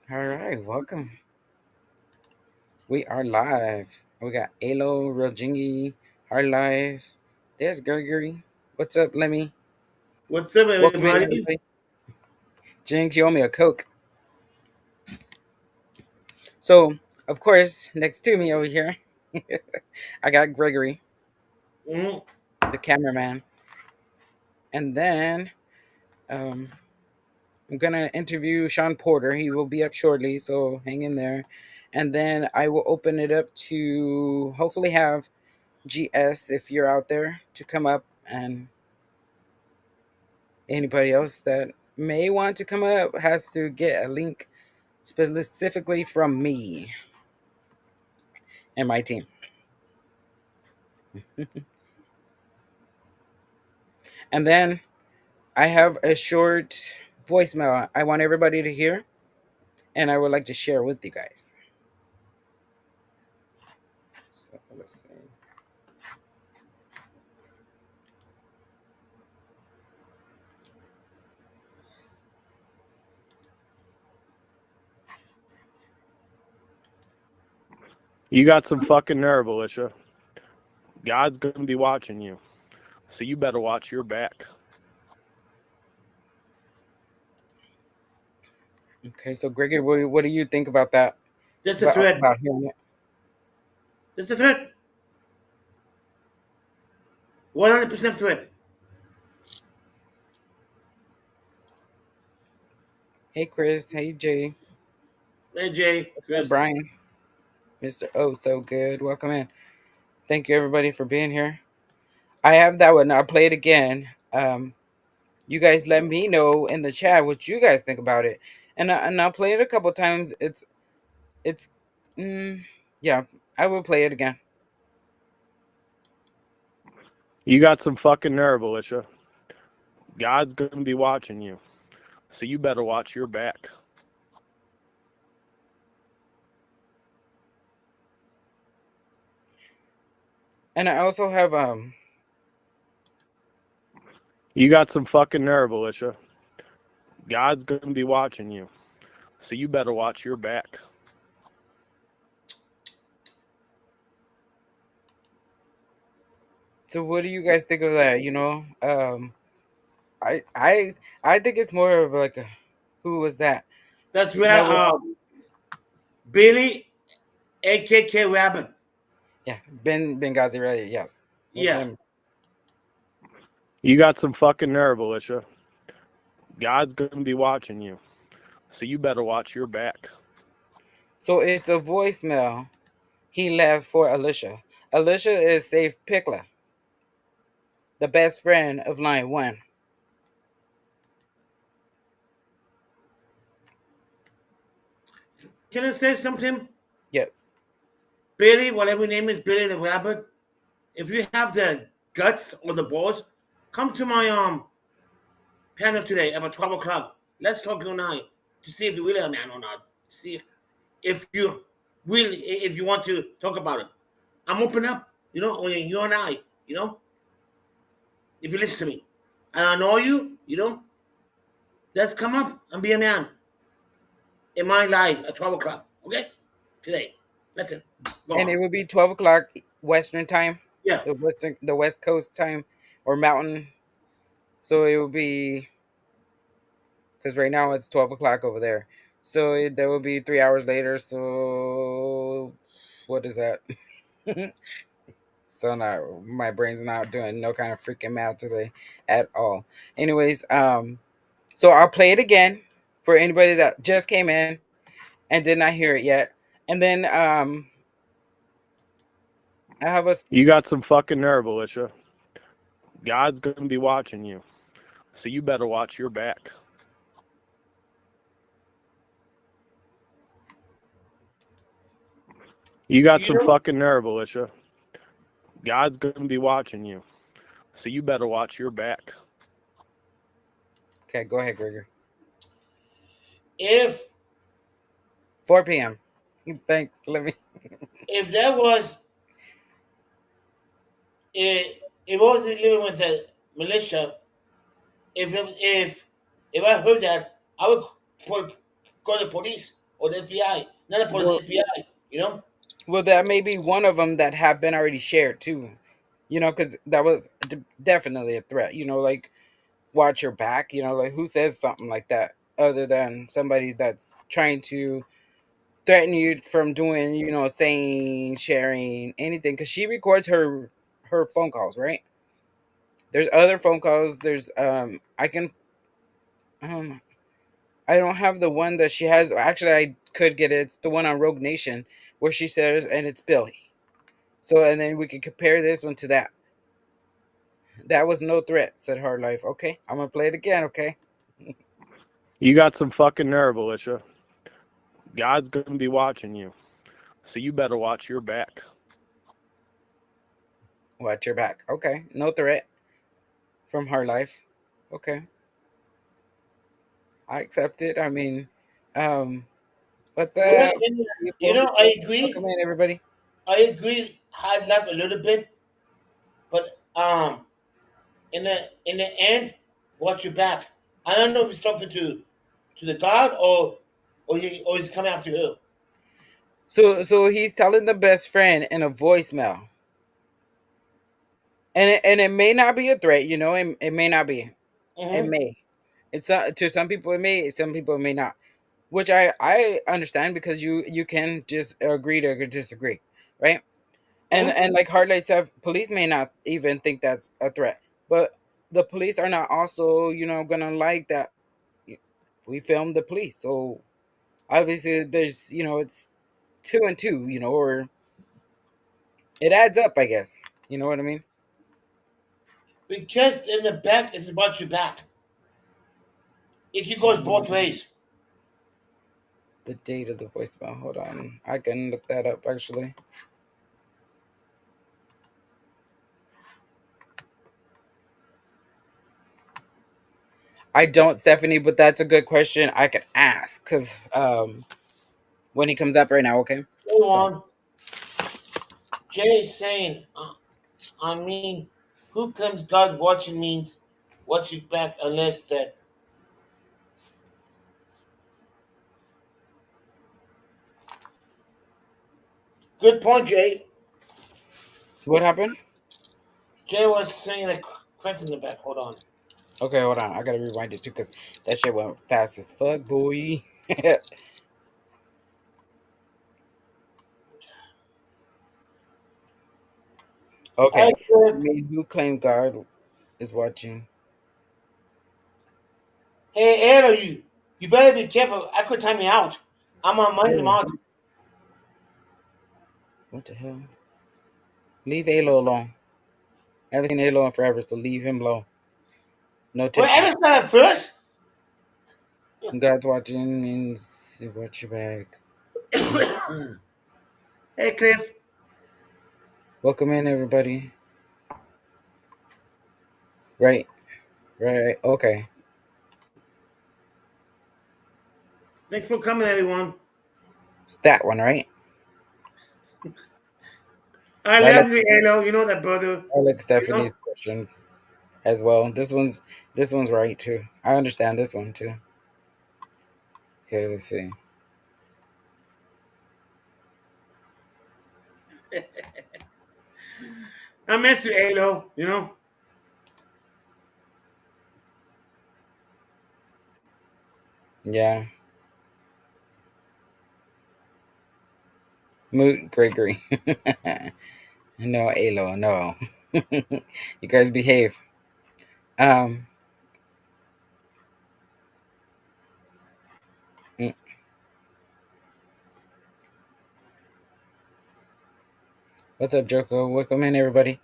All right, welcome. We are live. We got Alo, Real Jingy, Hard Life. There's Gregory. What's up, Lemmy? What's up, Welcome in, everybody? everybody. Jinx, you owe me a Coke. So, of course, next to me over here, I got Gregory, Mhm. the cameraman. And then um, I'm going to interview Sean Porter. He will be up shortly, so hang in there. And then I will open it up to hopefully have GS, if you're out there, to come up, and anybody else that may want to come up has to get a link specifically from me and my team. And then I have a short voicemail I want everybody to hear, and I would like to share with you guys. So let's see. You got some fucking nerve, Alicia. God's going to be watching you. So you better watch your back. Okay, so Gregory, what do you think about that? That's a About, threat. about hearing it? That's a threat. 100% threat. Hey, Chris. Hey, Jay. Hey, Jay, What's up, Chris. Brian? Mr. Oh, so good. Welcome in. Thank you, everybody, for being here. I have that one. I'll play it again. You guys let me know in the chat what you guys think about it, and I'll play it a couple times. It's mm, yeah, I will play it again. You got some fucking nerve, Alicia. God's going to be watching you. So you better watch your back. And I also have You got some fucking nerve, Alicia. God's going to be watching you. So you better watch your back. so what do you guys think of that? I I I think it's more of like a, who was that? That's where That was Billy, AKK Rabbit. yeah, Ben Benghazi, right? Yes, that's Yeah. him. You got some fucking nerve, Alicia. God's going to be watching you. So you better watch your back. So it's a voicemail he left for Alicia. Alicia is Dave Pickler, the best friend of Line One. Can I say something? Yes. Billy, whatever your name is, Billy the Rabbit, if you have the guts or the balls, come to my panel today about 12 o'clock. Let's talk you and I to see if you're really a man or not. To see if you really, if you want to talk about it. I'm open up, on you and I, if you listen to me. And I know you, let's come up and be a man in my life at 12 o'clock, okay? Today. That's it. Go And on. it will be 12 o'clock Western time, Yeah. the West Coast time, or Mountain. So it will be, because right now it's 12 o'clock over there. So that will be 3 hours later. So what is that? So now my brain's not doing no kind of freaking math today at all. Anyways, so I'll play it again for anybody that just came in and did not hear it yet. And then I have a You got some fucking nerve, Alicia. God's going to be watching you. So you better watch your back. You got You some know, fucking nerve, Alicia. God's going to be watching you. So you better watch your back. okay. Go ahead, Gregor. if 4 p.m. Thanks. Let me. if that was if I was living with the militia, if I heard that, I would call the police. or the FBI. Not the police, Well, the FBI. You know. well, that may be one of them that have been already shared too. Because that was definitely a threat. Like watch your back. Like who says something like that other than somebody that's trying to threaten you from doing, saying, sharing anything. Because she records her phone calls, right? There's other phone calls. There's um I don't have the one that she has. Actually, I could get it. It's the one on Rogue Nation where she says, and it's Billy. So, and then we can compare this one to that. That was no threat, said Hard Life. Okay, I'm gonna play it again. Okay, You got some fucking nerve, Alicia. God's going to be watching you. So you better watch your back. watch your back. Okay, no threat from Hard Life. Okay, I accept it. I mean, um, what's Well, up, you people? know, I Welcome agree. in, everybody. I agree. Hard left a little bit, but in the end, watch your back. I don't know if he's talking to the God or he's coming after you. So he's telling the best friend in a voicemail, and it may not be a threat. It may not be. It Mm-hmm. may. It's not, to some people it may, some people it may not. Which I understand because you can just agree to disagree, right? Mm-hmm. And like hard light said, police may not even think that's a threat, but the police are not also gonna like that we filmed the police. So obviously there's it's two and two, or it adds up, I guess. You know what I mean? Because in the back, it's about your back. It goes both ways. The date of the voicemail. Hold on, I can look that up actually. I don't, Stephanie, but that's a good question. I could ask because when he comes up right now, okay? Go So on. Jay is saying, I mean, who comes God watching means watching back unless that. Good point, Jay. what happened? Jay was saying a question in the back. Hold on. Okay, hold on. I gotta rewind it too because that shit went fast as fuck, boy. Hi, Okay. I Cliff. mean, who claimed God is watching? Hey, Aaron, you better be careful. I could time me out. I'm on Monday Alo. out. What the hell? Leave Alo alone. I haven't seen Alo in forever, so leave him alone. No Well, touchy. Aaron's not at first. God's watching means watch your back. Hey, Cliff. Welcome in, everybody. Right, right. Okay, Thanks for coming, everyone. it's that one, right? I I like love you, Aaron. You know that, brother. I like You know. Stephanie's question as well. This one's right too. I understand this one too. Okay, let's see. I miss you, Alo. You know. Yeah, Moot Gregory. No, Alo, no. You guys behave. Um, mm, what's up, Joko? Welcome in, everybody.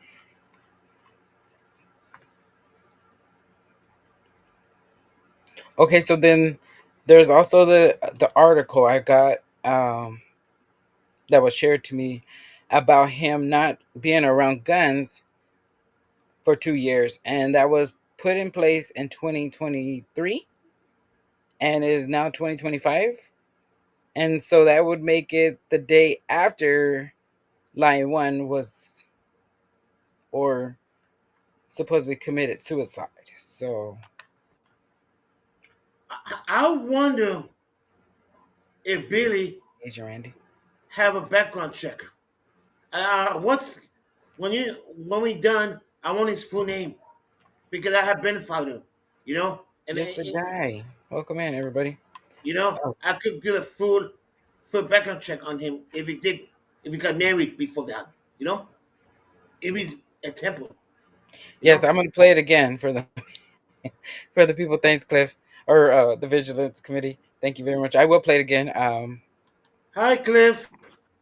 Okay, so then there's also the article I got that was shared to me about him not being around guns for 2 years, and that was put in place in 2023 and is now 2025, and so that would make it the day after Lion One was or supposedly committed suicide. So I wonder. if Billy Agent Randy. have a background check. What's when we done? I want his full name because I have benefited him. You know, Just a guy. Welcome in, everybody. Oh, I could do a full background check on him if he got married before that. You know, if he's a temple. You yes, know. I'm going to play it again for the for the people. Thanks, Cliff, or the Vigilance Committee. Thank you very much. I will play it again. Hi, Cliff.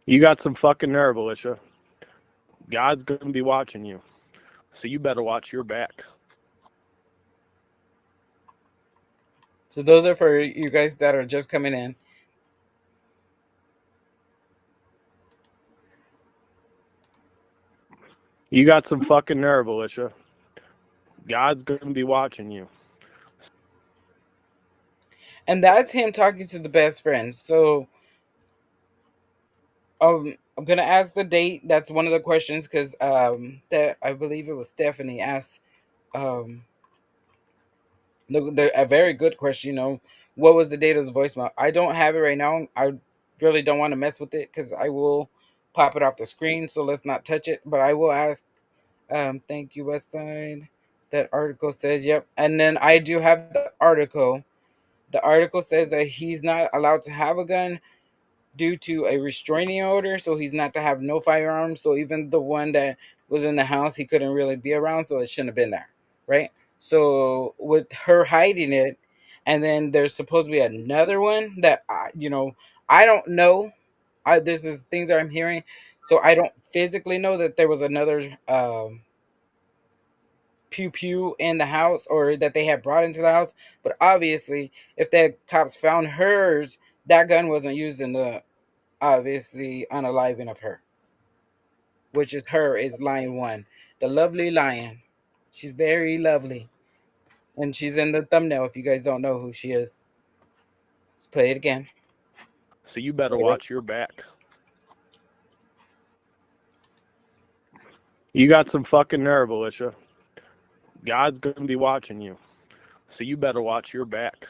You got some fucking nerve, Alicia. God's going to be watching you. So you better watch your back. So those are for you guys that are just coming in. You got some fucking nerve, Alicia. God's going to be watching you. And that's him talking to the best friend. So I'm gonna ask the date. That's one of the questions because I believe it was Stephanie asked um a very good question. What was the date of the voicemail? I don't have it right now. I really don't want to mess with it because I will pop it off the screen. So let's not touch it. But I will ask. Thank you, Westside. That article says yep. And then I do have the article. The article says that he's not allowed to have a gun due to a restraining order, so he's not to have no firearms. So even the one that was in the house, he couldn't really be around, so it shouldn't have been there, right? So with her hiding it, and then there's supposed to be another one that I don't know. This is things that I'm hearing, so I don't physically know that there was another pew pew in the house or that they had brought into the house. But obviously, if the cops found hers, that gun wasn't used in the obviously unaliving of her, which is her is lion one, the lovely lion. She's very lovely, and she's in the thumbnail. If you guys don't know who she is, let's play it again. So you better Play it. watch your back. You got some fucking nerve, Alicia. God's going to be watching you. So you better watch your back.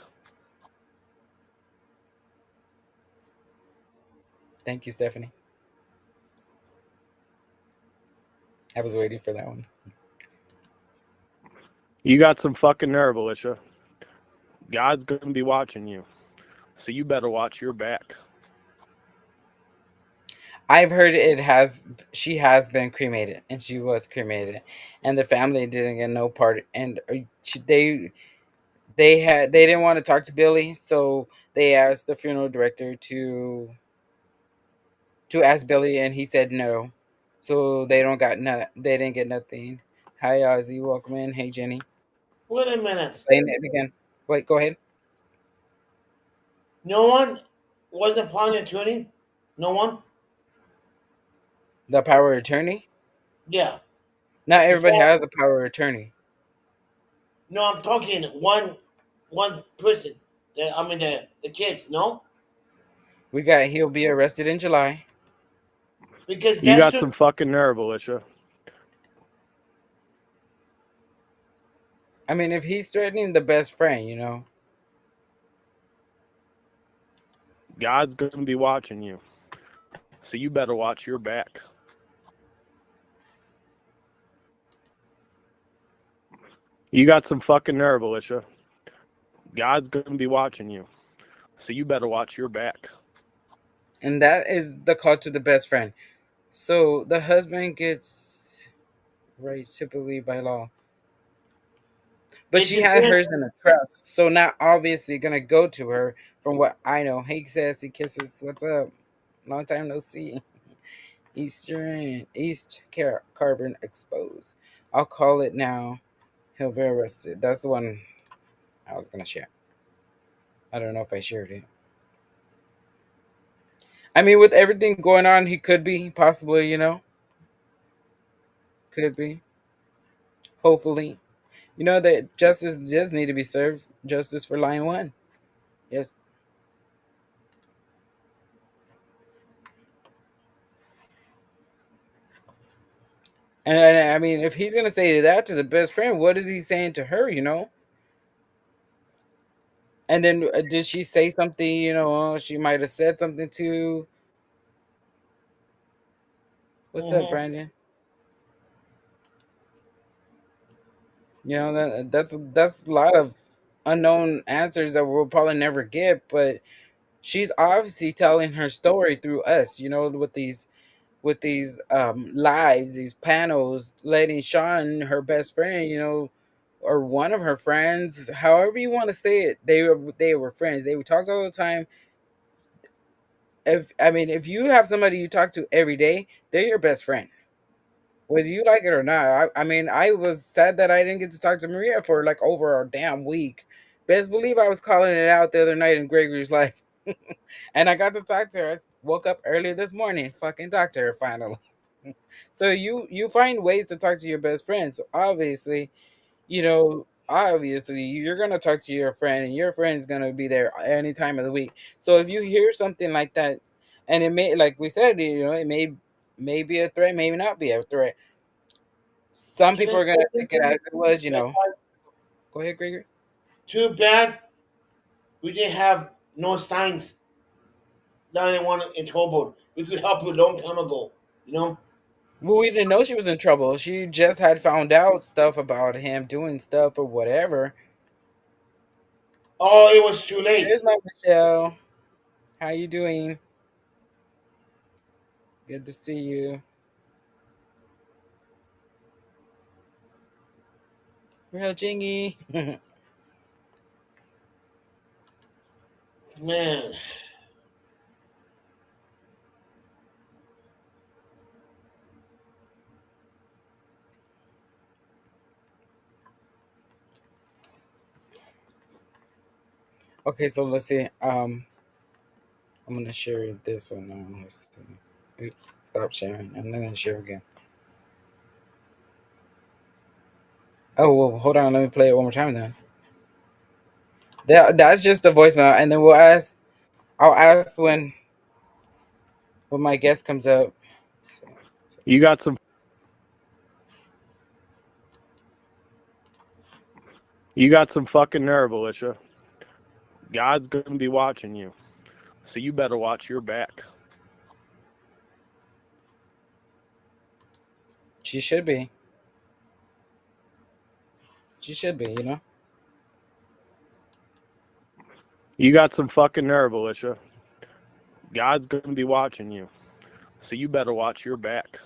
Thank you, Stephanie. I was waiting for that one. You got some fucking nerve, Alicia. God's going to be watching you. So you better watch your back. I've heard it has. She has been cremated, and she was cremated, and the family didn't get no part. And they didn't want to talk to Billy, so they asked the funeral director to ask Billy, and he said no. So they didn't get nothing. Hi Ozzy, welcome in. Hey Jenny. Wait a minute. Playing it again. Wait, go ahead. No one wasn't planning on tuning. No one. The power of attorney. Yeah. Not everybody Before. has the power of attorney. No, I'm talking one person. I mean the kids. No, He'll be arrested in July. because You that's got the some fucking nerve, Alicia. I mean, if he's threatening the best friend. God's going to be watching you. So you better watch your back. You got some fucking nerve, Alicia. God's going to be watching you. So you better watch your back. And that is the call to the best friend. So the husband gets raised typically by law. But it she had depends. hers in a trust, so not obviously gonna go to her from what I know. Hey sassy kisses, what's up? Long time no see. Carbon exposed. I'll call it now. He'll be arrested. That's the one I was gonna share. I don't know if I shared it. I mean, with everything going on, he could be possibly. Could be. Hopefully, that justice does need to be served. Justice for Lion One. Yes. And I mean, if he's gonna say that to the best friend, what is he saying to her? And then did she say something? She might have said something to. What's up, Mm-hmm. Brandon? That's a lot of unknown answers that we'll probably never get. But she's obviously telling her story through us. With these lives, these panels, letting Sean, her best friend, or one of her friends, however you want to say it, they were friends. They would talk all the time. If you have somebody you talk to every day, they're your best friend, whether you like it or not. I was sad that I didn't get to talk to Maria for like over a damn week. Best believe I was calling it out the other night in Gregory's life, and I got to talk to her. I woke up earlier this morning, fucking talked to her finally. So you find ways to talk to your best friend. So obviously you're gonna talk to your friend, and your friend's gonna be there any time of the week. So if you hear something like that, and it may, like we said, it may be a threat, maybe not be a threat. Some Can people I are gonna say take it something? as it was. That's why. Go ahead, Gregory. Too bad we didn't have no signs. Not anyone in trouble. We could help you a long time ago. You know. Well, we didn't know she was in trouble. She just had found out stuff about him doing stuff or whatever. Oh, it was too late. There's my Michelle. How you doing? Good to see you. Real Jingy. Man. Okay, so let's see. I'm gonna share this one now. Let's see. Oops, stop sharing. I'm not gonna share again. Oh well, hold on. Let me play it one more time then. That's just the voicemail, and then we'll ask. I'll ask when my guest comes up. So, You got some. You got some fucking nerve, Alicia. God's gonna be watching you, so you better watch your back. she should be. She should be. You got some fucking nerve, Alicia. God's gonna be watching you, so you better watch your back.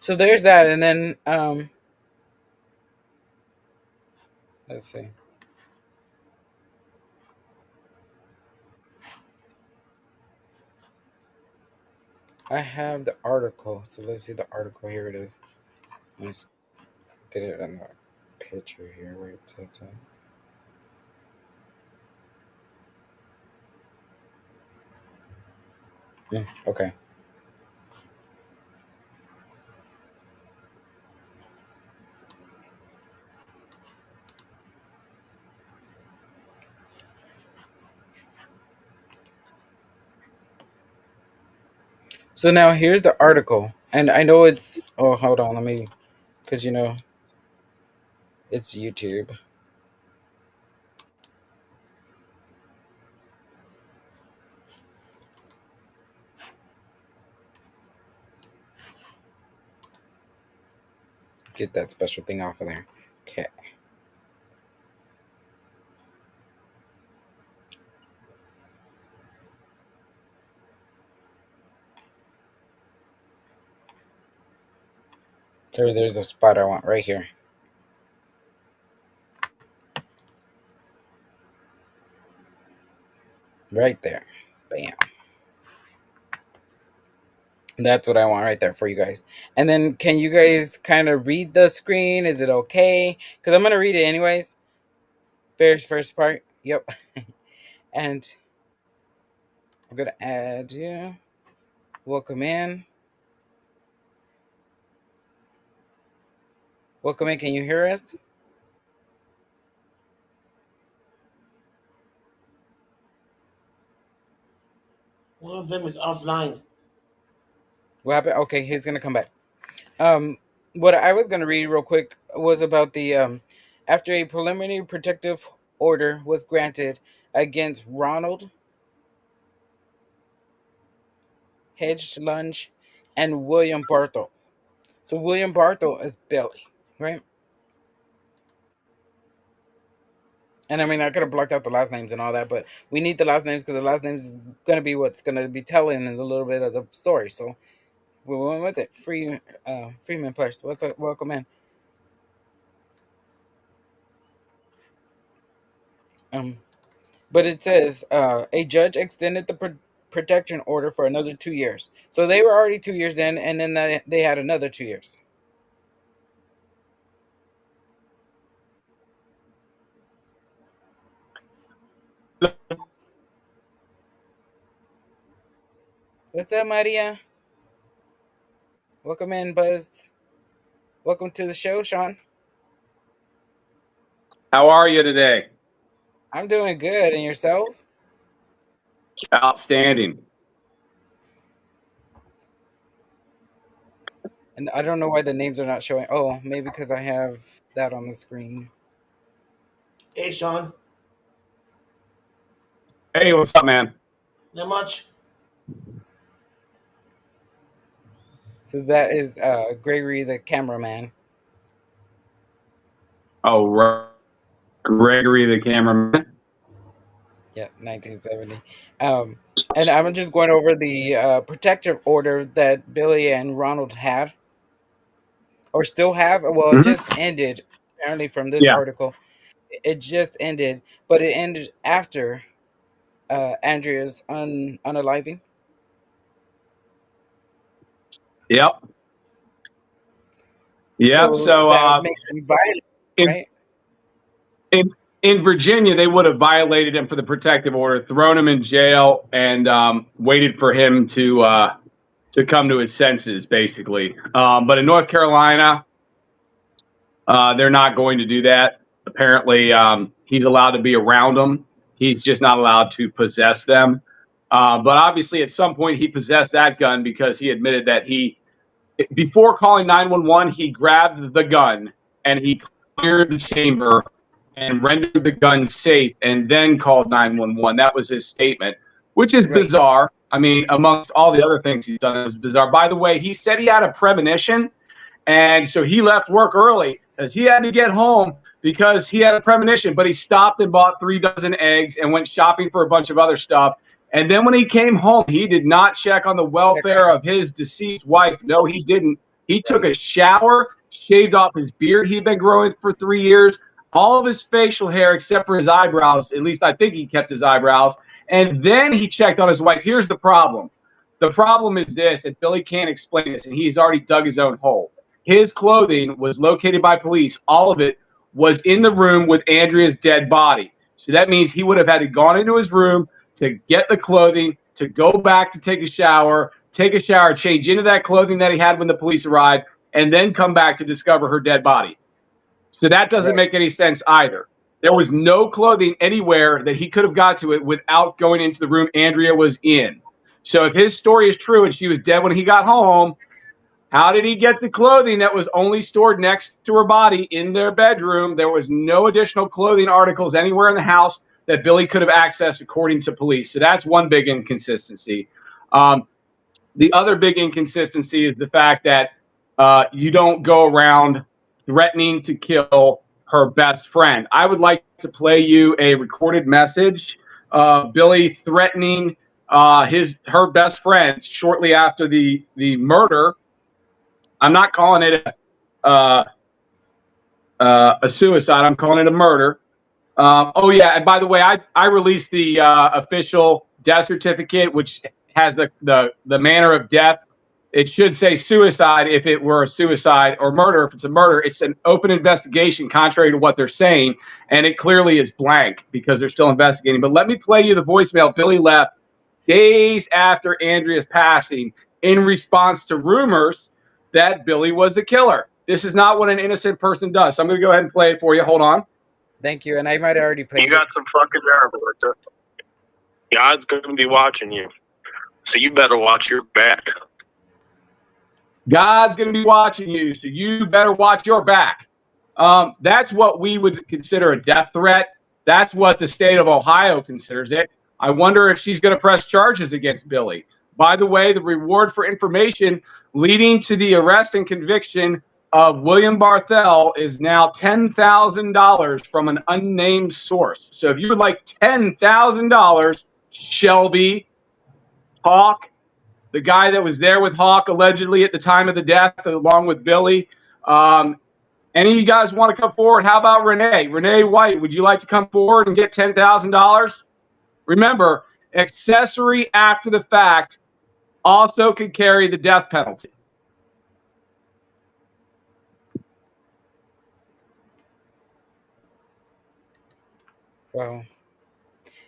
So there's that, and then let's see. I have the article. So let's see the article. Here it is. Let's get it on the picture here where it says that. Okay. So now here's the article, and I know it's. Oh, hold on. Let me, because it's YouTube. Get that special thing off of there. Okay. So there's a spot I want right here. Right there. Bam. That's what I want right there for you guys. And then can you guys kind of read the screen? Is it okay? Because I'm going to read it anyways. Very first part. Yep. And I'm going to add you. Welcome in. Welcome in. Can you hear us? One of them is offline. What happened? Okay, he's going to come back. Um, what I was going to read real quick was about the after a preliminary protective order was granted against Ronald Hedge Lunge and William Bartle. So William Bartle is Billy, right? And I mean, I could have blocked out the last names and all that, but we need the last names because the last names is going to be what's going to be telling in a little bit of the story. So we went with it. Freeman first. What's up? Welcome in. Um, but it says a judge extended the protection order for another 2 years. So they were already 2 years in, and then they had another 2 years. What's up, Maria? Welcome in, Buzz. Welcome to the show, Sean. How are you today? I'm doing good, and yourself? Outstanding. And I don't know why the names are not showing. Oh, maybe because I have that on the screen. Hey, Sean. Hey, what's up, man? Not much. So that is Gregory, the cameraman. Oh, Gregory the cameraman. Yeah, 1970. And I'm just going over the protective order that Billy and Ronald had, or still have. Well, it Mm-hmm. just ended. Apparently, from this Yeah. article, it just ended, but it ended after Andrea's unaliving. Yep. Yep. So So that makes him violent, in, right? in in Virginia, they would have violated him for the protective order, thrown him in jail, and waited for him to come to his senses, basically. But in North Carolina, they're not going to do that. Apparently, he's allowed to be around them. He's just not allowed to possess them. But obviously, at some point, he possessed that gun because he admitted that before calling 911, he grabbed the gun and he cleared the chamber and rendered the gun safe and then called 911. That was his statement, which is Right. bizarre. I mean, amongst all the other things he's done, it was bizarre. By the way, he said he had a premonition and so he left work early because he had to get home because he had a premonition. But he stopped and bought 3 dozen eggs and went shopping for a bunch of other stuff. And then when he came home, he did not check on the Check on welfare him. of his deceased wife. No, he didn't. He took Right. a shower, shaved off his beard he'd been growing for 3 years, all of his facial hair except for his eyebrows. At least I think he kept his eyebrows. And then he checked on his wife. Here's the problem. The problem is this, and Billy can't explain this, and he's already dug his own hole. His clothing was located by police. All of it was in the room with Andrea's dead body. So that means he would have had to gone into his room to get the clothing, to go back to take a shower, change into that clothing that he had when the police arrived, and then come back to discover her dead body. So that doesn't Right. make any sense either. There was no clothing anywhere that he could have got to it without going into the room Andrea was in. So if his story is true and she was dead when he got home, how did he get the clothing that was only stored next to her body in their bedroom? There was no additional clothing articles anywhere in the house that Billy could have accessed, according to police. So that's one big inconsistency. Um, the other big inconsistency is the fact that you don't go around threatening to kill her best friend. I would like to play you a recorded message of Billy threatening her best friend shortly after the murder. I'm not calling it a suicide. I'm calling it a murder. Oh yeah, and by the way, I released the official death certificate, which has the manner of death. It should say suicide if it were a suicide, or murder if it's a murder. It's an open investigation, contrary to what they're saying, and it clearly is blank because they're still investigating. But let me play you the voicemail Billy left days after Andrea's passing in response to rumors that Billy was the killer. This is not what an innocent person does. So I'm going to go ahead and play it for you. Hold on. Thank you. And I might have already You played it. got some fucking nerve, Alexa. God's going to be watching you. So you better watch your back. God's going to be watching you, so you better watch your back. That's what we would consider a death threat. That's what the state of Ohio considers it. I wonder if she's going to press charges against Billy. By the way, the reward for information leading to the arrest and conviction of William Barthel is now $10,000 from an unnamed source. So if you would like $10,000, Shelby, Hawk, the guy that was there with Hawk allegedly at the time of the death, along with Billy. Any of you guys want to come forward? How about Renee? Renee White, would you like to come forward and get $10,000? Remember, accessory after the fact also can carry the death penalty. Well,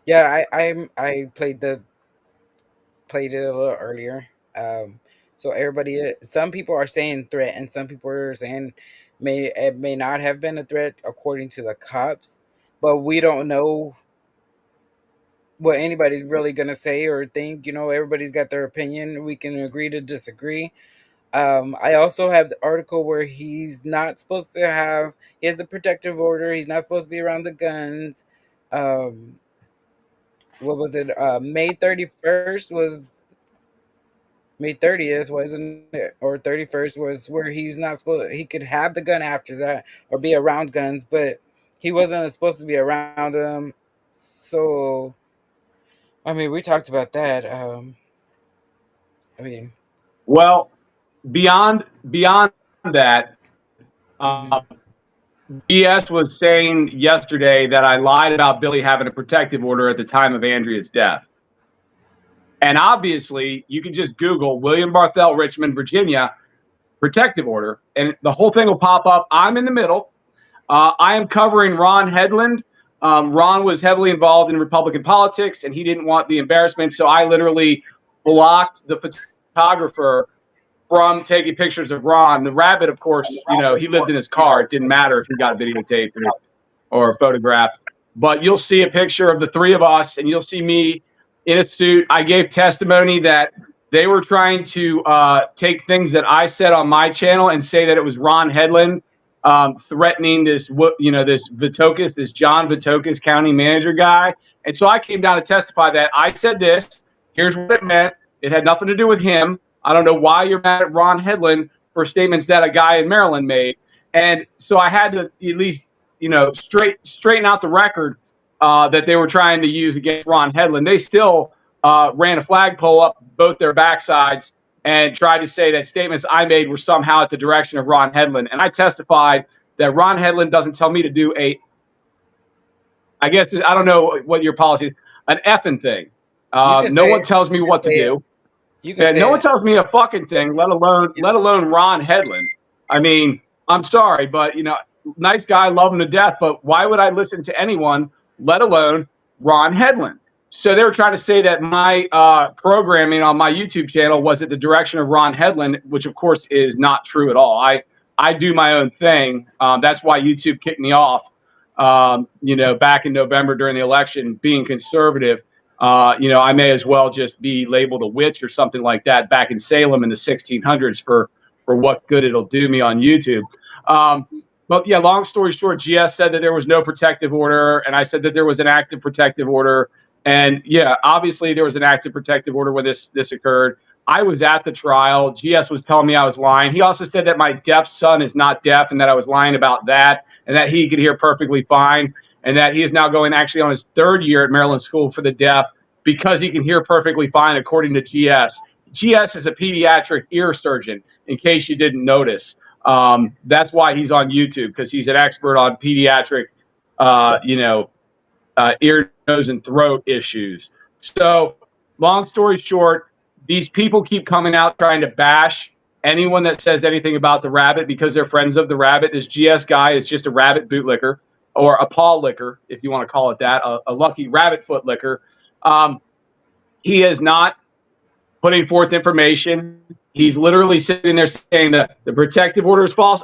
yeah, I played it a little earlier. So everybody, some people are saying threat, and some people are saying it may not have been a threat according to the cops, but we don't know what anybody's really gonna say or think. You know, everybody's got their opinion. We can agree to disagree. I also have the article where he's not supposed to have. He has the protective order. He's not supposed to be around the guns. Um, what was it? May 30th, wasn't it? Or 31st was where he's not supposed. He could have the gun after that or be around guns, but he wasn't supposed to be around them. So I mean, we talked about that. I mean, Well, beyond that, mhm. BS was saying yesterday that I lied about Billy having a protective order at the time of Andrea's death. And obviously, you can just Google William Barthel, Richmond, Virginia, protective order, and the whole thing will pop up. I'm in the middle. I am covering Ron Headland. Ron was heavily involved in Republican politics, and he didn't want the embarrassment. So I literally blocked the photographer from taking pictures of Ron. The rabbit, of course, he lived in his car. It didn't matter if he got videotaped or photographed. But you'll see a picture of the three of us, and you'll see me in a suit. I gave testimony that they were trying to take things that I said on my channel and say that it was Ron Headland threatening this Vitokis, this John Vitokis county manager guy. And so I came down to testify that I said this. Here's what it meant. It had nothing to do with him. I don't know why you're mad at Ron Headland for statements that a guy in Maryland made. And so I had to at least straighten out the record that they were trying to use against Ron Headland. They still ran a flagpole up both their backsides and tried to say that statements I made were somehow at the direction of Ron Headland. And I testified that Ron Headland doesn't tell me to do I guess, I don't know what your policy is, an effing thing. You can No say one it. tells me You can what to say it. do. You can And say no one it. tells me a fucking thing, let alone Ron Headland. I mean, I'm sorry, but nice guy, love him to death, but why would I listen to anyone, let alone Ron Headland? So they were trying to say that my programming on my YouTube channel was at the direction of Ron Headland, which of course is not true at all. I do my own thing. That's why YouTube kicked me off. Back in November during the election, being conservative. I may as well just be labeled a witch or something like that back in Salem in the 1600s for what good it'll do me on YouTube. But yeah, long story short, GS said that there was no protective order, and I said that there was an active protective order. And yeah, obviously there was an active protective order when this occurred. I was at the trial. GS was telling me I was lying. He also said that my deaf son is not deaf and that I was lying about that and that he could hear perfectly fine and that he is now going actually on his third year at Maryland School for the Deaf because he can hear perfectly fine, according to GS. GS is a pediatric ear surgeon, in case you didn't notice. That's why he's on YouTube, because he's an expert on pediatric, ear, nose, and throat issues. So, long story short, these people keep coming out trying to bash anyone that says anything about the rabbit because they're friends of the rabbit. This GS guy is just a rabbit bootlicker or a paw licker, if you want to call it that, a lucky rabbit foot licker. He is not putting forth information. He's literally sitting there saying that the protective order is false.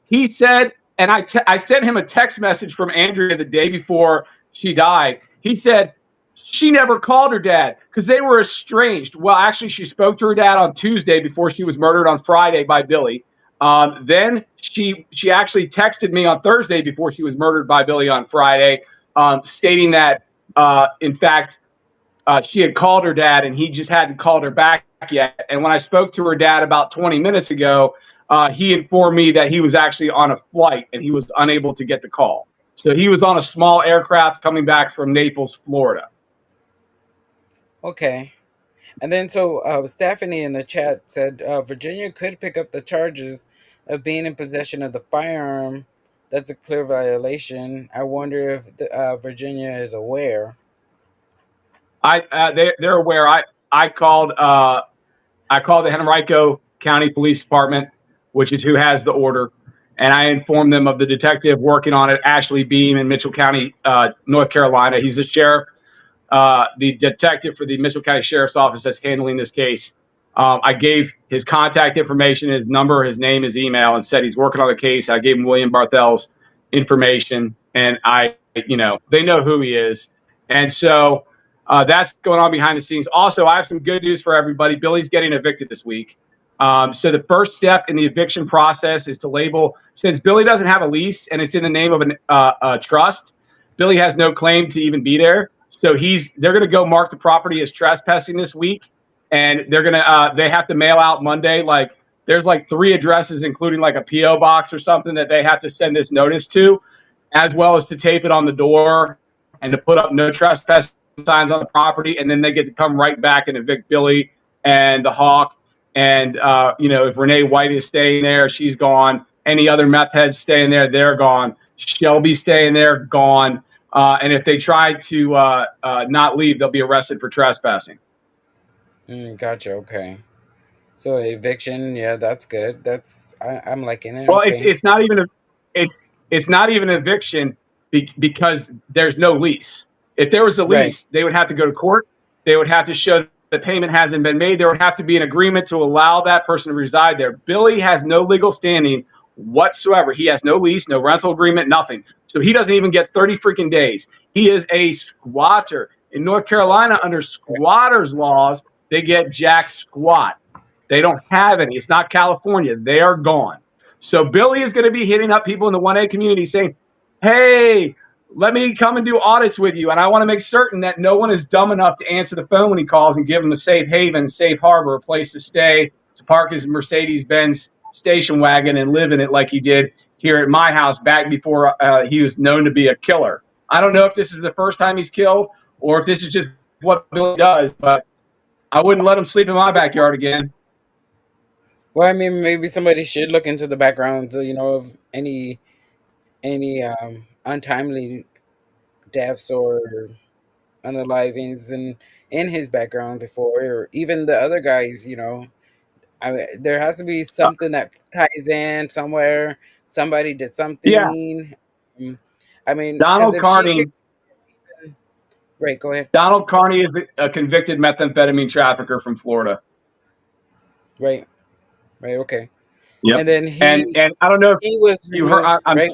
He said, and I sent him a text message from Andrea the day before she died. He said she never called her dad because they were estranged. Well, actually, she spoke to her dad on Tuesday before she was murdered on Friday by Billy. Then she actually texted me on Thursday before she was murdered by Billy on Friday, stating that in fact she had called her dad and he just hadn't called her back yet. And when I spoke to her dad about 20 minutes ago, he informed me that he was actually on a flight and he was unable to get the call. So he was on a small aircraft coming back from Naples, Florida. Okay. And then so Stephanie in the chat said Virginia could pick up the charges of being in possession of the firearm. That's a clear violation. I wonder if Virginia is aware. They're aware. I called the Henrico County Police Department, which is who has the order, and I informed them of the detective working on it, Ashley Beam in Mitchell County, North Carolina. He's the sheriff, the detective for the Mitchell County Sheriff's Office that's handling this case. I gave his contact information, his number, his name, his email, and said he's working on the case. I gave him William Barthel's information, and they know who he is. And so that's going on behind the scenes. Also, I have some good news for everybody. Billy's getting evicted this week. So the first step in the eviction process is to label, since Billy doesn't have a lease and it's in the name of a trust, Billy has no claim to even be there. So they're going to go mark the property as trespassing this week, and they have to mail out Monday. Like there's like 3 addresses, including like a PO box or something that they have to send this notice to, as well as to tape it on the door and to put up no trespass signs on the property. And then they get to come right back and evict Billy and the Hawk. And if Renee White is staying there, she's gone. Any other meth heads staying there, they're gone. Shelby staying there, gone. And if they try to not leave, they'll be arrested for trespassing. Gotcha. Okay. So eviction, yeah, that's good. I'm liking it. Well, Okay. it's not even an eviction because there's no lease. If there was a Right. lease, they would have to go to court. They would have to show the payment hasn't been made. There would have to be an agreement to allow that person to reside there. Billy has no legal standing whatsoever. He has no lease, no rental agreement, nothing. So he doesn't even get 30 freaking days. He is a squatter. In North Carolina, under squatters' laws, they get jack squat. They don't have any. It's not California. They are gone. So Billy is going to be hitting up people in the 1A community saying, hey, let me come and do audits with you. And I want to make certain that no one is dumb enough to answer the phone when he calls and give him a safe haven, safe harbor, a place to stay, to park his Mercedes-Benz station wagon and live in it like he did here at my house back before he was known to be a killer. I don't know if this is the first time he's killed or if this is just what Billy does, but I wouldn't let him sleep in my backyard again. Well, I mean, maybe somebody should look into the background, of any untimely deaths or unalivings in his background before, or even the other guys. I mean, there has to be Uh, something that ties in somewhere. Somebody did yeah, something. Um, I mean, because Donald if she Carney kicked, right, go ahead. Donald Carney is a convicted methamphetamine trafficker from Florida. Right, right, okay. Yep. And then And I don't know if he was you heard. removed, right?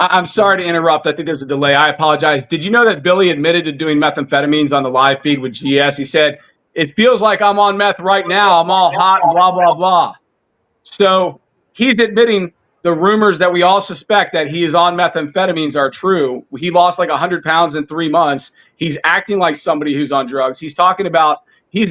I'm sorry to interrupt. I think there's a delay. I apologize. Did you know that Billy admitted to doing methamphetamines on the live feed with GS? He said, "It feels like I'm on meth right now. I'm all hot and blah blah blah." So he's admitting the rumors that we all suspect that he is on methamphetamines are true. He lost like 100 pounds in 3 months. He's acting like somebody who's on drugs. He's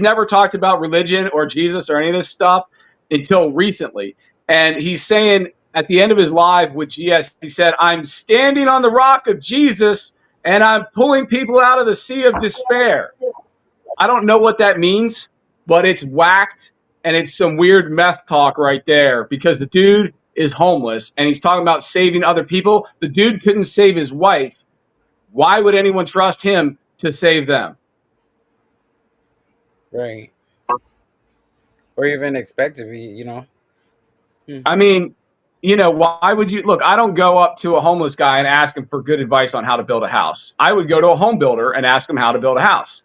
never talked about religion or Jesus or any of this stuff until recently. And he's saying at the end of his live with GS, he said, I'm standing on the rock of Jesus and I'm pulling people out of the sea of despair. I don't know what that means, but it's whacked and it's some weird meth talk right there because the dude is homeless and he's talking about saving other people. The dude couldn't save his wife. Why would anyone trust him to save them? Right. Or even expect to be. Hmm. I mean, why would you look? I don't go up to a homeless guy and ask him for good advice on how to build a house. I would go to a home builder and ask him how to build a house.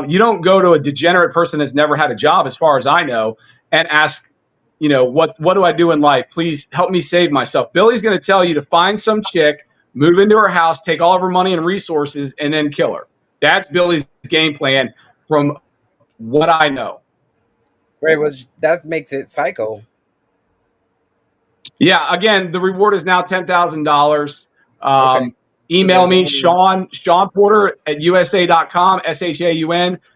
You don't go to a degenerate person that's never had a job, as far as I know, and ask, what do I do in life? Please help me save myself. Billy's going to tell you to find some chick, move into her house, take all of her money and resources, and then kill her. That's Billy's game plan from what I know. Right, was that makes it psycho. Yeah, again, the reward is now $10,000. Okay. So Email there's me, only Sean Porter at USA.com, SHAUN PORTER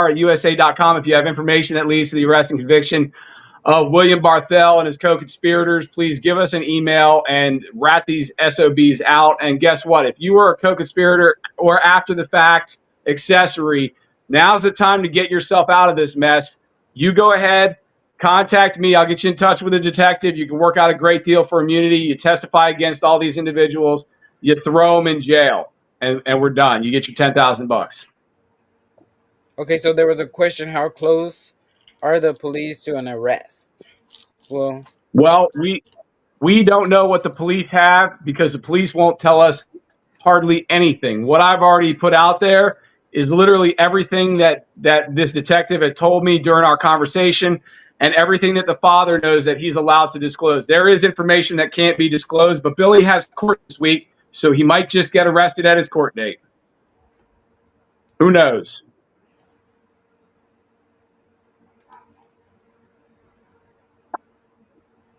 at USA.com if you have information that leads to the arrest and conviction of William Barthel and his co-conspirators. Please give us an email and rat these SOBs out. And guess what? If you were a co-conspirator or after the fact accessory, now's the time to get yourself out of this mess. You go ahead, contact me. I'll get you in touch with a detective. You can work out a great deal for immunity. You testify against all these individuals. You throw them in jail, and we're done. You get your $10,000. okay. So there was a question: how close are the police to an arrest? Well, Well, we don't know what the police have because the police won't tell us hardly anything. What I've already put out there is literally everything that this detective had told me during our conversation and everything that the father knows that he's allowed to disclose. There is information that can't be disclosed, but Billy has court this week, so he might just get arrested at his court date. Who knows?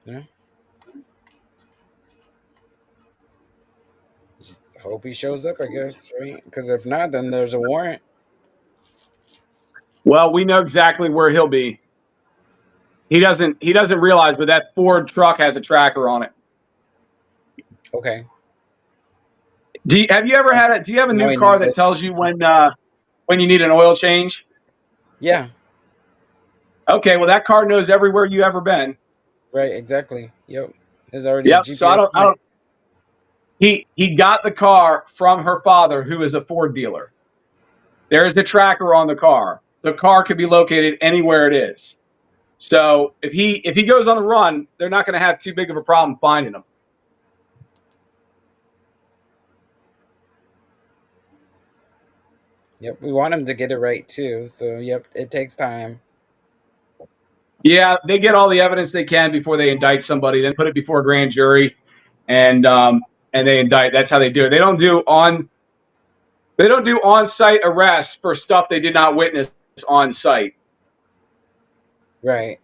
yeah. Just hope he shows up. I guess, right? Because if not, then there's a warrant. Well, we know exactly where he'll be. He doesn't realize, but that Ford truck has a tracker on it. Okay. Have you ever had a? Do you have a Now new he car knows. that tells you when you need an oil change? Yeah. Okay, well that car knows everywhere you ever been. Right. Exactly. Yep. There's already a Yep. So I GPS don't. I on it. don't. He got the car from her father, who is a Ford dealer. There is the tracker on the car. The car could be located anywhere it is. So if he goes on the run, they're not going to have too big of a problem finding him. Yep. We want him to get it right too. So yep, it takes time. Yeah, they get all the evidence they can before they indict somebody, then put it before a grand jury, and and they indict. That's how they do it. They don't do on site arrests for stuff they did not witness on site. Right.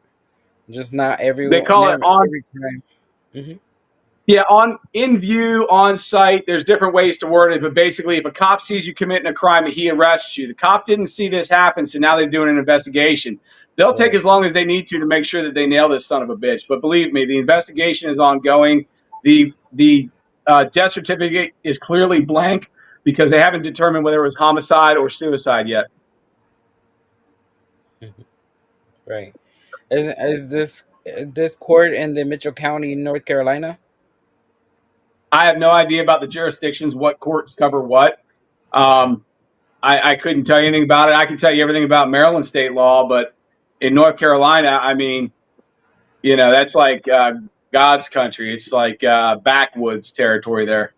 Just not They everyone. call it Never on. every crime. Hmm. Yeah, on in view, on site. There's different ways to word it, but basically, if a cop sees you committing a crime and he arrests you, the cop didn't see this happen, so now they're doing an investigation. They'll take Right. as long as they need to make sure that they nail this son of a bitch. But believe me, the investigation is ongoing. The death certificate is clearly blank because they haven't determined whether it was homicide or suicide yet. Mhm. Right. Is this court in the Mitchell County, North Carolina? I have no idea about the jurisdictions, what courts cover what. Okay. Um, I couldn't tell you anything about it. I can tell you everything about Maryland state law, but in North Carolina, I mean, that's like God's country. It's like backwoods territory there.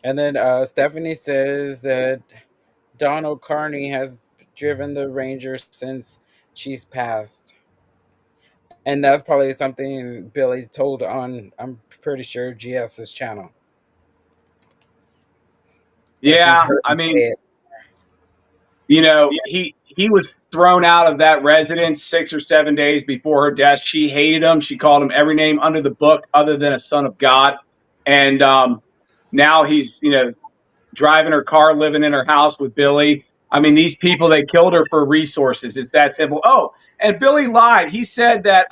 And then Stephanie says that Donald Carney has driven the Ranger since she's passed. And that's probably something Billy's told on, I'm pretty sure, GS's channel. Or she's Yeah, heard I him mean, say it. he was thrown out of that residence 6 or 7 days before her death. She hated him. She called him every name under the book other than a son of God. And now he's driving her car, living in her house with Billy. I mean, these people, they killed her for resources. It's that simple. Oh, and Billy lied. He said that,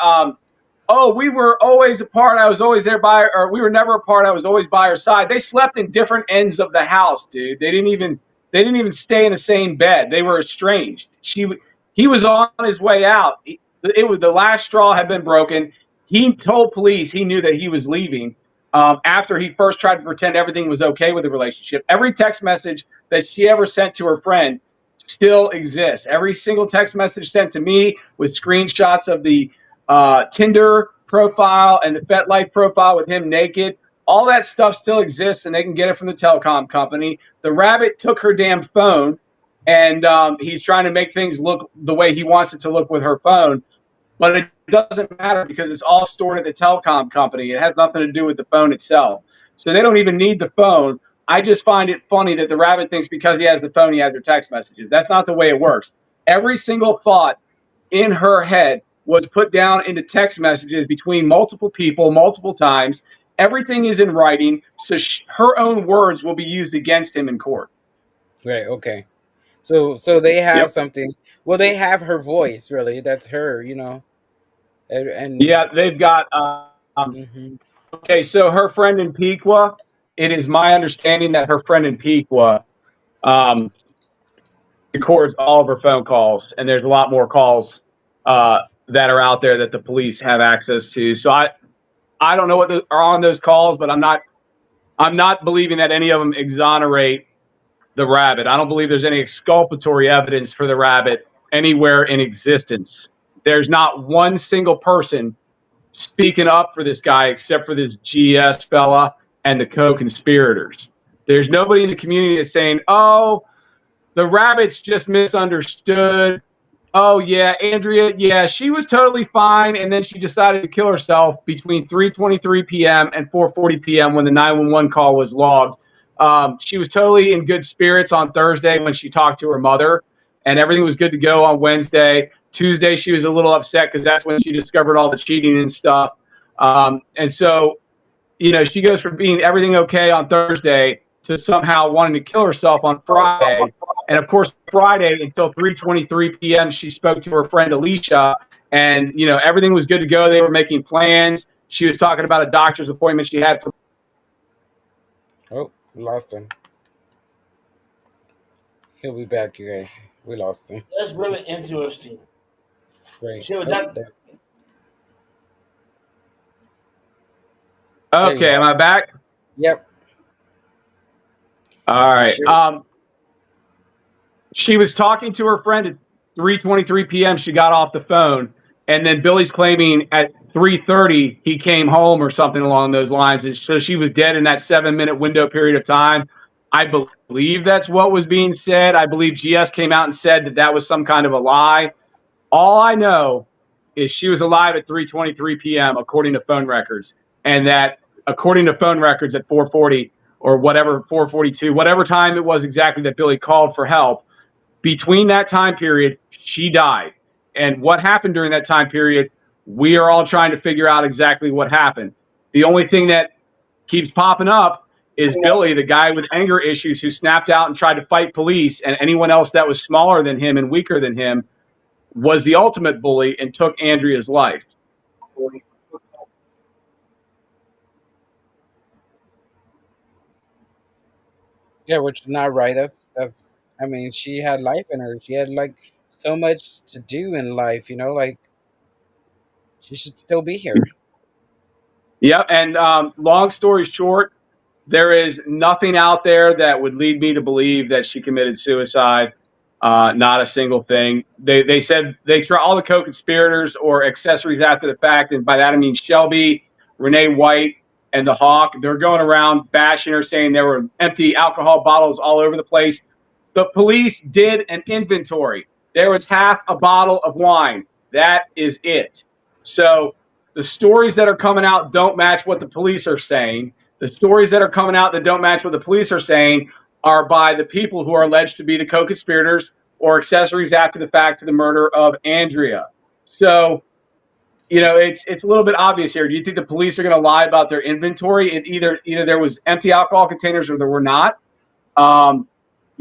oh, we were always apart. I was always there or we were never apart. I was always by her side. They slept in different ends of the house, dude. They didn't even stay in the same bed. They were estranged. He was on his way out. It was the last straw had been broken. He told police he knew that he was leaving after he first tried to pretend everything was okay with the relationship. Every text message that she ever sent to her friend still exists. Every single text message sent to me with screenshots of the Tinder profile and the FetLife profile with him naked. All that stuff still exists, and they can get it from the telecom company. The rabbit took her damn phone, and he's trying to make things look the way he wants it to look with her phone. But it doesn't matter because it's all stored at the telecom company. It has nothing to do with the phone itself. So they don't even need the phone. I just find it funny that the rabbit thinks because he has the phone, he has her text messages. That's not the way it works. Every single thought in her head was put down into text messages between multiple people, multiple times. Everything is in writing, so her own words will be used against him in court. Right. Okay. So they have Yep. something. Well, they have her voice. Really, that's her. And Yeah, they've got. mhm. Okay, so her friend in Piqua, it is my understanding that her friend in Piqua um, records all of her phone calls, and there's a lot more calls that are out there that the police have access to. So I don't know what are on those calls, but I'm not believing that any of them exonerate the rabbit. I don't believe there's any exculpatory evidence for the rabbit anywhere in existence. There's not one single person speaking up for this guy except for this GS fella and the co-conspirators. There's nobody in the community that's saying, "Oh, the rabbit's just misunderstood. Oh yeah, Andrea, yeah, she was totally fine, and then she decided to kill herself between 3:23 p.m. and 4:40 p.m. when the 911 call was logged. She was totally in good spirits on Thursday when she talked to her mother, and everything was good to go on Wednesday. Tuesday, she was a little upset because that's when she discovered all the cheating and stuff. And so she goes from being everything okay on Thursday to somehow wanting to kill herself on Friday. And of course, Friday until 3:23 p.m., she spoke to her friend Alicia, and everything was good to go. They were making plans. She was talking about a doctor's appointment she had for. Oh, we lost him. He'll be back, you guys. We lost him. That's really interesting. Great. So Oh, that there you Okay, am are. I back? Yep. All You right. sure? She was talking to her friend at 3:23 p.m. She got off the phone, and then Billy's claiming at 3:30 he came home or something along those lines, and so she was dead in that 7-minute window period of time. I believe that's what was being said. I believe GS came out and said that that was some kind of a lie. All I know is she was alive at 3:23 p.m. according to phone records, and that according to phone records at 4:40 or whatever 4:42, whatever time it was exactly that Billy called for help, between that time period, she died. And what happened during that time period, we are all trying to figure out exactly what happened. The only thing that keeps popping up is Billy, the guy with anger issues who snapped out and tried to fight police, and anyone else that was smaller than him and weaker than him was the ultimate bully and took Andrea's life. Yeah, which is not right. That's. I mean, she had life in her. She had like so much to do in life. Like she should still be here. Yep. And long story short, there is nothing out there that would lead me to believe that she committed suicide. Not a single thing. They said they try all the co-conspirators or accessories after the fact, and by that I mean Shelby, Renee White, and the Hawk. They're going around bashing her, saying there were empty alcohol bottles all over the place. The police did an inventory. There was half a bottle of wine. That is it. So the stories that are coming out don't match what the police are saying. The stories that are coming out that don't match what the police are saying are by the people who are alleged to be the co-conspirators or accessories after the fact to the murder of Andrea. So, it's a little bit obvious here. Do you think the police are going to lie about their inventory? Either there was empty alcohol containers or there were not. Um,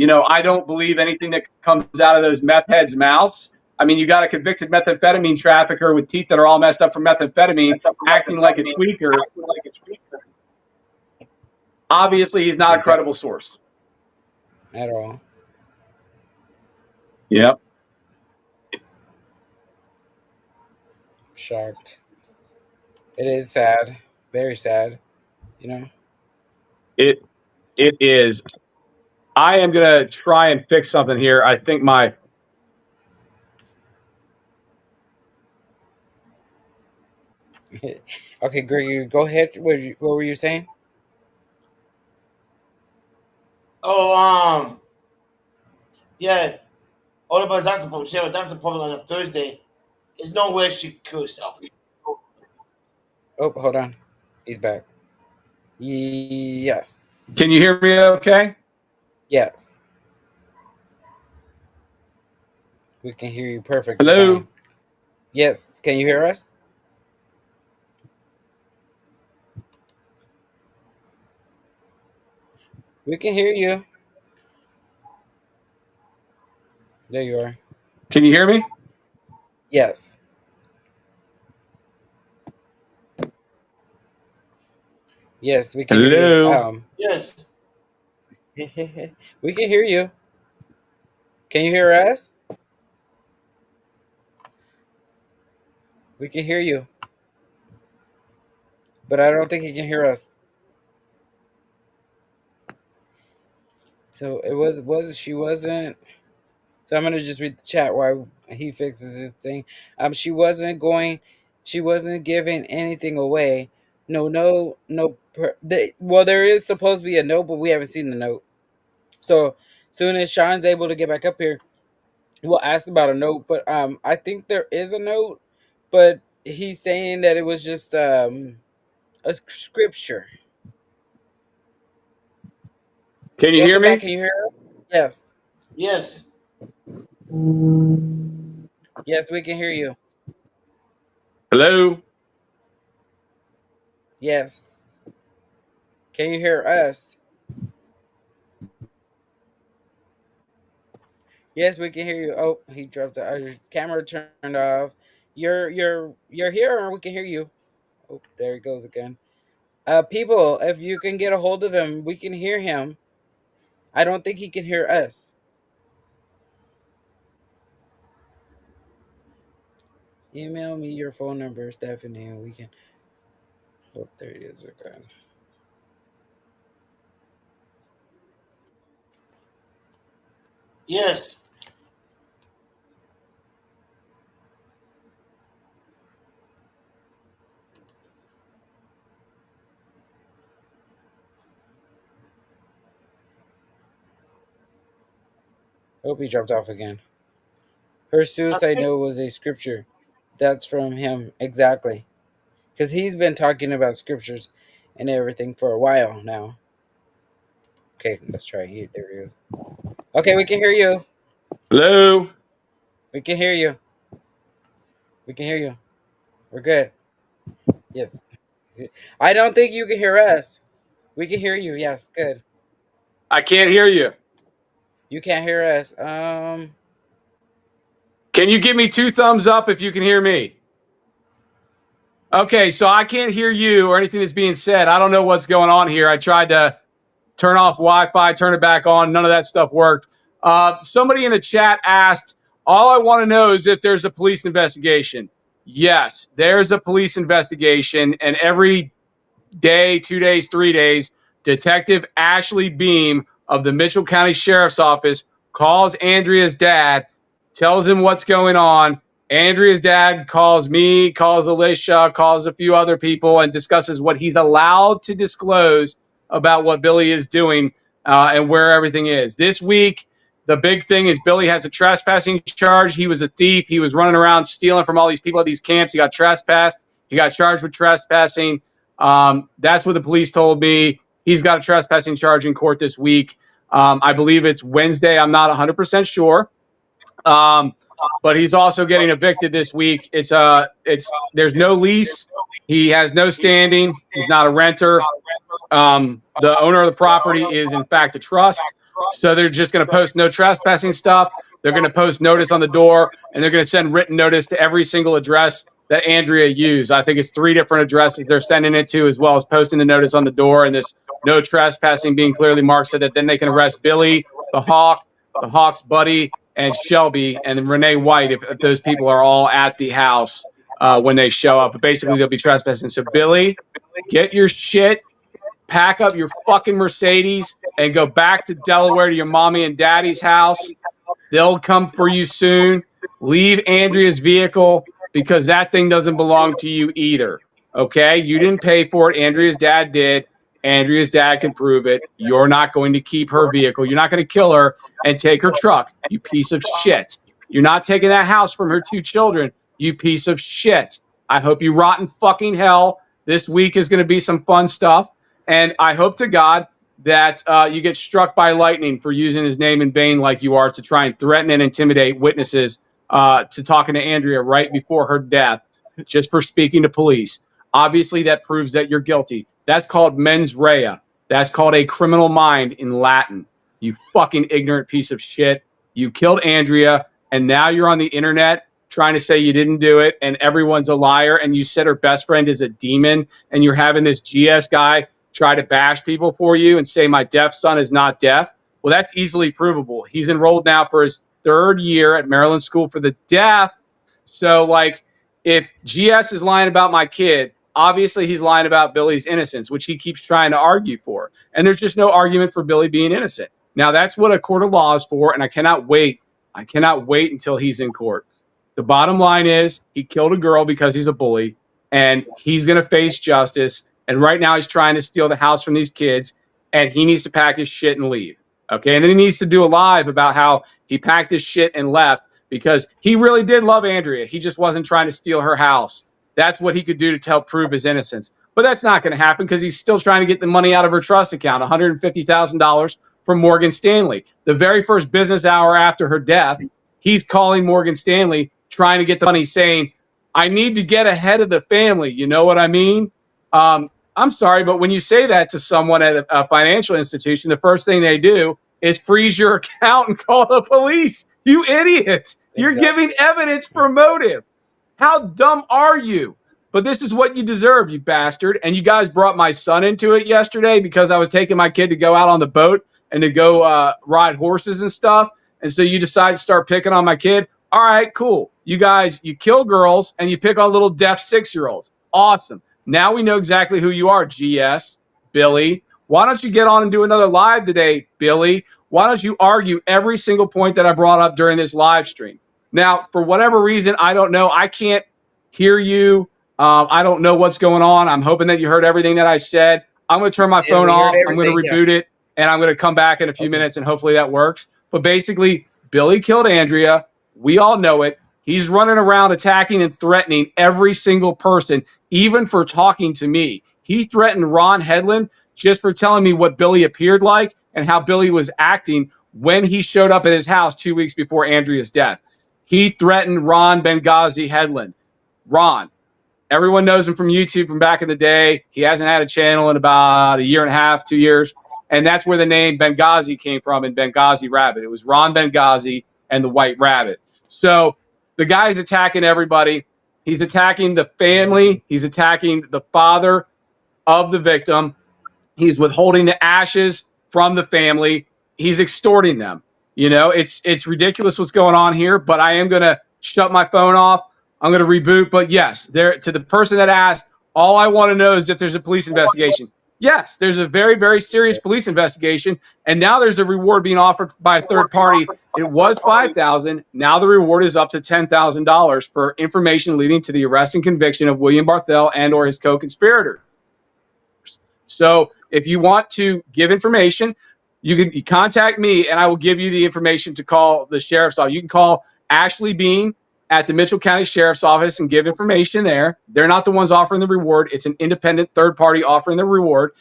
I don't believe anything that comes out of those meth heads' mouths. I mean, you got a convicted methamphetamine trafficker with teeth that are all messed up from methamphetamine acting like a tweaker. Obviously, he's not a Exactly. credible source. At all. Yep. Shocked. It is sad. Very sad. You know. It it is. I am gonna try and fix something here. I think my Okay, Gregory, go ahead. What were you saying? oh yeah. All about Dr. Pope. She had a Dr. Pope on a Thursday. There's no way she killed herself. Oh, hold on. He's back. Yes. Can you hear me okay? Yes, we can hear you perfectly Hello? fine. Yes, can you hear us? We can hear you. There you are. Can you hear me? Yes. Yes, we can hear you. Hello? Yes. We can hear you. Can you hear us? We can hear you, but I don't think he can hear us. So it was she wasn't. So I'm gonna just read the chat while he fixes his thing. She wasn't going. She wasn't giving anything away. No, no, no. Well, there is supposed to be a note, but we haven't seen the note. So soon as Sean's able to get back up here, we'll ask about a note. But I think there is a note, but he's saying that it was just a scripture. Can you hear Welcome back. me? Can you hear us? Yes. Yes. Yes, we can hear you. Hello? Yes. Can you hear us? Yes, we can hear you. Oh, he dropped his camera turned off. You're here, or we can hear you. Oh, there he goes again. People, if you can get a hold of him, we can hear him. I don't think he can hear us. Email me your phone number, Stephanie, and we can. Oh, there he is again. Yes. Hope he dropped off again. Her suicide Okay. note was a scripture. That's from him exactly, because he's been talking about scriptures and everything for a while now. Okay, let's try. There he is. Okay, we can hear you. Hello? We can hear you. We can hear you. We're good. Yes. I don't think you can hear us. We can hear you. Yes, good. I can't hear you. You can't hear us. Can you give me 2 thumbs up if you can hear me? Okay, so I can't hear you or anything that's being said. I don't know what's going on here. I tried to turn off Wi-Fi, turn it back on. None of that stuff worked. Somebody in the chat asked, all I want to know is if there's a police investigation. Yes, there's a police investigation, and every day, 2 days, 3 days, Detective Ashley Beam of the Mitchell County Sheriff's Office calls Andrea's dad, tells him what's going on. Andrea's dad calls me, calls Alicia, calls a few other people, and discusses what he's allowed to disclose about what Billy is doing and where everything is. This week, the big thing is Billy has a trespassing charge. He was a thief. He was running around stealing from all these people at these camps. He got trespassed. He got charged with trespassing. That's what the police told me. He's got a trespassing charge in court this week. I believe it's Wednesday. I'm not 100% sure. But he's also getting evicted this week. It's there's no lease. He has no standing. He's not a renter. The owner of the property is, in fact, a trust. So they're just going to post no trespassing stuff. They're going to post notice on the door, and they're going to send written notice to every single address that Andrea used. I think it's 3 different addresses they're sending it to, as well as posting the notice on the door and this no trespassing being clearly marked so that then they can arrest Billy, the Hawk's buddy, and Shelby, and then Renee White if those people are all at the house when they show up. But basically, they'll be trespassing. So, Billy, get your shit, pack up your fucking Mercedes, and go back to Delaware to your mommy and daddy's house. They'll come for you soon. Leave Andrea's vehicle because that thing doesn't belong to you either. Okay? You didn't pay for it. Andrea's dad did. Andrea's dad can prove it. You're not going to keep her vehicle. You're not going to kill her and take her truck, you piece of shit. You're not taking that house from her 2 children, you piece of shit. I hope you rot in fucking hell. This week is going to be some fun stuff. And I hope to God that you get struck by lightning for using his name in vain like you are to try and threaten and intimidate witnesses to talking to Andrea right before her death just for speaking to police. Obviously, that proves that you're guilty. That's called mens rea. That's called a criminal mind in Latin. You fucking ignorant piece of shit. You killed Andrea, and now you're on the internet trying to say you didn't do it, and everyone's a liar, and you said her best friend is a demon, and you're having this GS guy try to bash people for you and say my deaf son is not deaf. Well, that's easily provable. He's enrolled now for his third year at Maryland School for the Deaf. So, like, if GS is lying about my kid, obviously he's lying about Billy's innocence, which he keeps trying to argue for. And there's just no argument for Billy being innocent. Now, that's what a court of law is for, and I cannot wait. I cannot wait until he's in court. The bottom line is he killed a girl because he's a bully, and he's going to face justice. And right now he's trying to steal the house from these kids, and he needs to pack his shit and leave. Okay. And then he needs to do a live about how he packed his shit and left because he really did love Andrea. He just wasn't trying to steal her house. That's what he could do to help prove his innocence. But that's not going to happen because he's still trying to get the money out of her trust account, $150,000 from Morgan Stanley. The very first business hour after her death, he's calling Morgan Stanley trying to get the money, saying, I need to get ahead of the family. You know what I mean? I'm sorry, but when you say that to someone at a financial institution, the first thing they do is freeze your account and call the police. You idiots. You're giving evidence for motive. How dumb are you? But this is what you deserve, you bastard. And you guys brought my son into it yesterday because I was taking my kid to go out on the boat and to go ride horses and stuff. And so you decide to start picking on my kid. All right, cool. You guys, you kill girls and you pick on little deaf 6-year-olds. Awesome. Now we know exactly who you are, GS, Billy. Why don't you get on and do another live today, Billy? Why don't you argue every single point that I brought up during this live stream? Now, for whatever reason, I don't know. I can't hear you. I don't know what's going on. I'm hoping that you heard everything that I said. I'm going to turn my phone off. I'm going to reboot it, and I'm going to come back in a few minutes, and hopefully that works. But basically, Billy killed Andrea. We all know it. He's running around attacking and threatening every single person, even for talking to me. He threatened Ron Headland just for telling me what Billy appeared like and how Billy was acting when he showed up at his house 2 weeks before Andrea's death. He threatened Ron Benghazi Headland. Ron, everyone knows him from YouTube from back in the day. He hasn't had a channel in about a year and a half, 2 years. And that's where the name Benghazi came from in Benghazi Rabbit. It was Ron Benghazi and the White Rabbit. So the guy's attacking everybody. He's attacking the family. He's attacking the father of the victim. He's withholding the ashes from the family. He's extorting them. You know, it's ridiculous what's going on here, but I am going to shut my phone off. I'm going to reboot. But yes, there to the person that asked, all I want to know is if there's a police investigation. Yes, there's a very, very serious police investigation. And now there's a reward being offered by a third party. It was $5,000. Now the reward is up to $10,000 for information leading to the arrest and conviction of William Barthel and or his co-conspirator. So if you want to give information, you can contact me and I will give you the information to call the sheriff's office. You can call Ashley Bean at the Mitchell County Sheriff's Office and give information there. They're not the ones offering the reward. It's an independent third party offering the reward.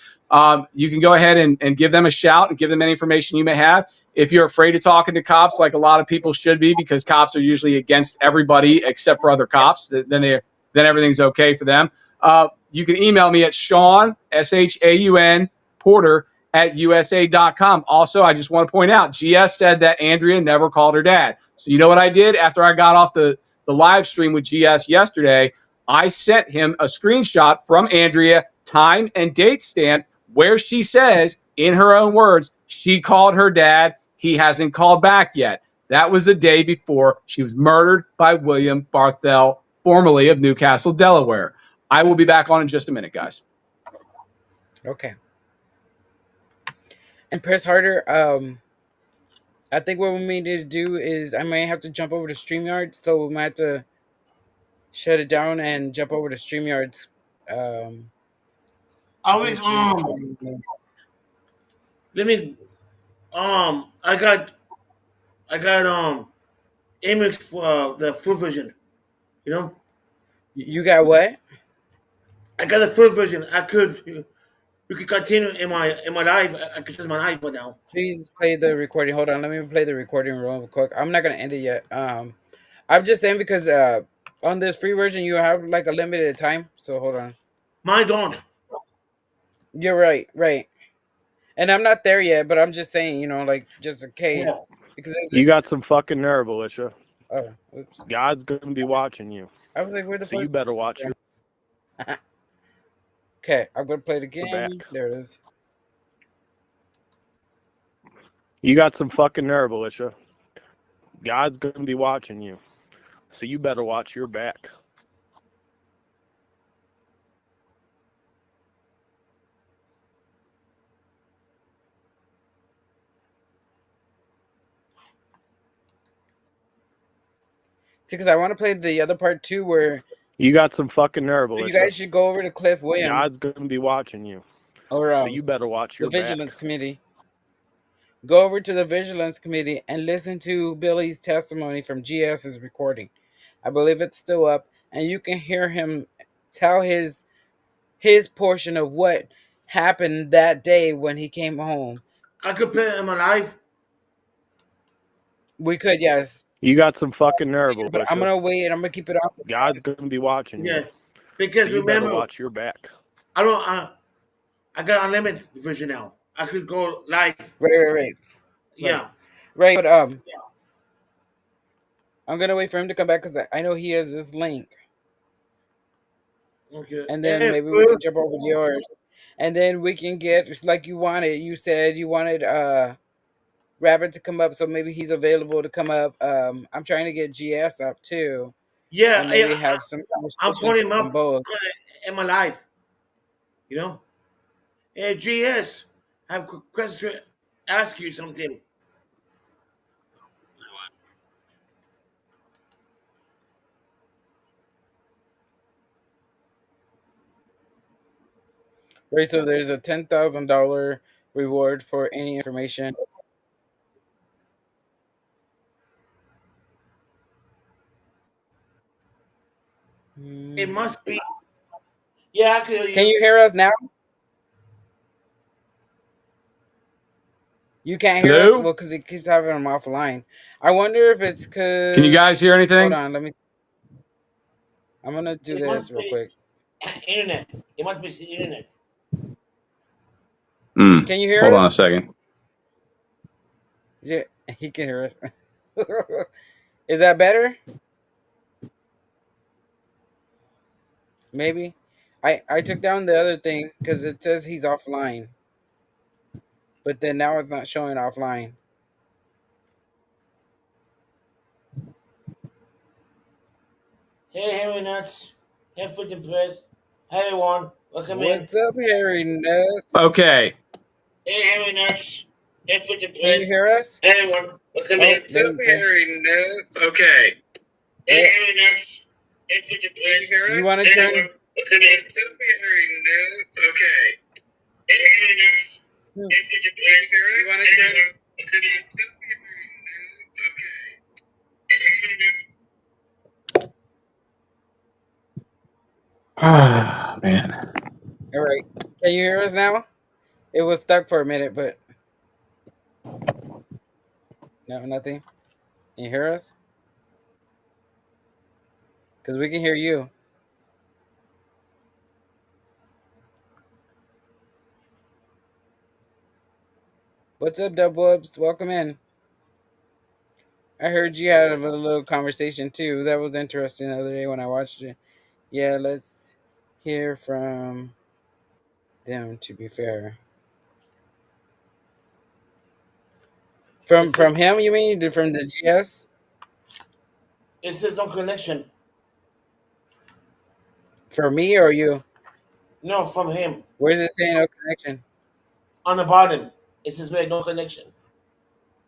You can go ahead and give them a shout and give them any information you may have. If you're afraid of talking to cops, like a lot of people should be, because cops are usually against everybody except for other cops, then everything's okay for them. You can email me at Sean, SHAUN, Porter at USA.com. Also, I just want to point out, GS said that Andrea never called her dad. So you know what I did after I got off the live stream with GS yesterday? I sent him a screenshot from Andrea, time and date stamped, where she says, in her own words, she called her dad. He hasn't called back yet. That was the day before she was murdered by William Barthel, formerly of Newcastle, Delaware. I will be back on in just a minute, guys. Okay. And press harder. I think what we need to do is I may have to jump over to StreamYard, so we might have to shut it down and jump over to StreamYard's. Always let me I got image for the full version. You know, You got what? I got the full version. I could. You can continue in my live. I can shut my live for now. Please play the recording. Hold on, let me play the recording real quick. I'm not gonna end it yet. I'm just saying because on this free version you have like a limited time. So hold on. Mine don't. You're right, right. And I'm not there yet, but I'm just saying, like just in Yeah. case because there's You got some fucking nerve, Alicia. oh, oops. God's gonna be watching you. I was like, where the So fuck? you better watch your Okay, I'm gonna play it back. again. There it is. You got some fucking nerve, Alicia. God's gonna be watching you. So you better watch your back. See, because I want to play the other part too, where You got some fucking nerve, so you Alicia. guys should go over to Cliff Williams God's gonna be watching you. or So you better watch the your back. Vigilance Committee. Go over to the Vigilance Committee and listen to Billy's testimony from GS's recording. I believe it's still up, and you can hear him tell his portion of what happened that day when he came home. I could play it in my live. We could, yes, You got some fucking nerve, but I'm Alicia. gonna wait. I'm gonna keep it off. God's gonna be watching you. Yeah. Because So you better remember, watch your back. I don't. I got unlimited version now. I could go live. Right. Yeah. Right. But I'm gonna wait for him to come back because I know he has this link, Okay. and then Hey, maybe we bro. can jump over to yours, and then we can get just like you wanted. You said you wanted Rabbit to come up, so maybe he's available to come up. I'm trying to get GS up too, Yeah. and maybe have some I'm conversations putting him with them up both. in my live. You know. Hey, GS. I have a question to ask you something. Right, so there's a $10,000 reward for any information. It Hmm. must be. Yeah, I can hear Can you. you hear us now? You can't hear us? Hello? Well, because it keeps having them offline. I wonder if it's Can you guys because. hear Hold anything? on, I'm gonna do It this must real be quick. internet. It must be the internet. Can you hear Hold on a us? second. Yeah, he can hear us. Is that better? Maybe. I took down the other thing because it says he's offline, but then now it's not showing offline. Hey, Harry Nuts. Hey, Freaking Press. Hey, everyone. Welcome in. What's up, Harry Nuts? Okay. Hey, Harry Nuts. Hey, Freaking Can you Press. hear us? Hey, everyone. Welcome Oh, in. What's there up, you go. Harry Nuts? Okay. Hey, Oh, Harry Nuts. Hey, Freaking Press. Hear you us? want to Hey, turn? everyone. Welcome in. What's up, Harry Nuts? Okay. Hey, Harry Nuts. You Hey, Freaking Press. Hear us? want to Hey, turn? everyone. Welcome in. What's up, Harry Nuts? Okay. Hey, Harry Nuts. Ah, man. All right. Can you hear us now? It was stuck for a minute, but no, nothing. Can you hear us? Because we can hear you. What's up, Dub Wubs? Welcome in. I heard you had a little conversation too. That was interesting the other day when I watched it. Yeah, let's hear from them. To be fair, It says, from him, you mean from the GS? it says no connection. For me or you? No, from him. Where's it saying no connection? On the bottom, it says we had no connection.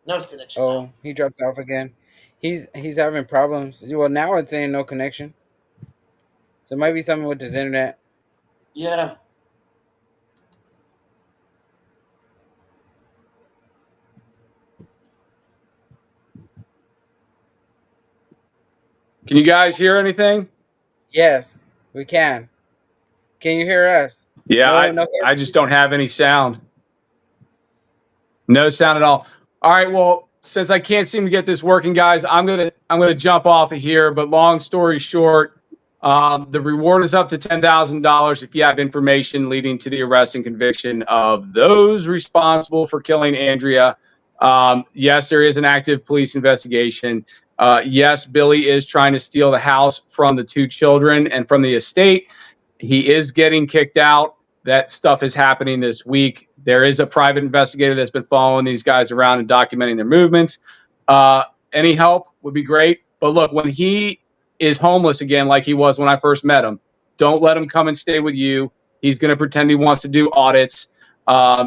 No, it's connection now. Oh, he dropped off again. He's having problems. Well, now it's saying no connection. So it might be something with his internet. Yeah. Can you guys hear anything? Yes, we can. Can you hear us? Yeah, No, no. I just don't have any sound. No sound at all. All right, well, since I can't seem to get this working, guys, I'm gonna jump off of here. But long story short, the reward is up to $10,000 if you have information leading to the arrest and conviction of those responsible for killing Andrea. Yes, there is an active police investigation. Yes, Billy is trying to steal the house from the two children and from the estate. He is getting kicked out. That stuff is happening this week. There is a private investigator that's been following these guys around and documenting their movements. Any help would be great. But look, when he is homeless again, like he was when I first met him, don't let him come and stay with you. He's going to pretend he wants to do audits.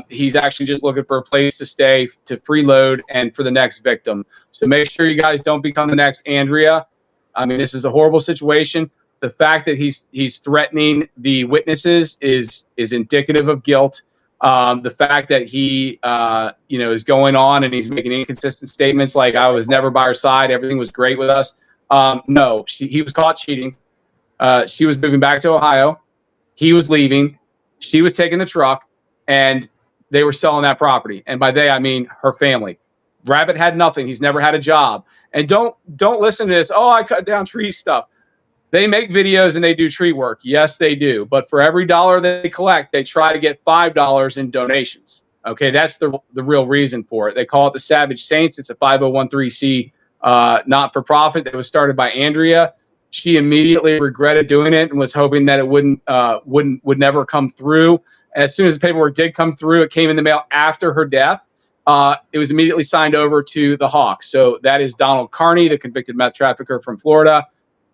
He's actually just looking for a place to stay, to freeload, and for the next victim. So make sure you guys don't become the next Andrea. I mean, this is a horrible situation. The fact that he's threatening the witnesses is indicative of guilt. The fact that he is going on and he's making inconsistent statements like I was never by her side, everything was great with us. No, he was caught cheating. She was moving back to Ohio. He was leaving. She was taking the truck, and they were selling that property. And by they, I mean her family. Rabbit had nothing. He's never had a job. And don't listen to this. Oh, I cut down tree stuff. They make videos and they do tree work. Yes, they do. But for every dollar they collect, they try to get $5 in donations. Okay, that's the real reason for it. They call it the Savage Saints. It's a 501c not-for-profit that was started by Andrea. She immediately regretted doing it and was hoping that it would never come through. As soon as the paperwork did come through, it came in the mail after her death. It was immediately signed over to the Hawks. So that is Donald Carney, the convicted meth trafficker from Florida.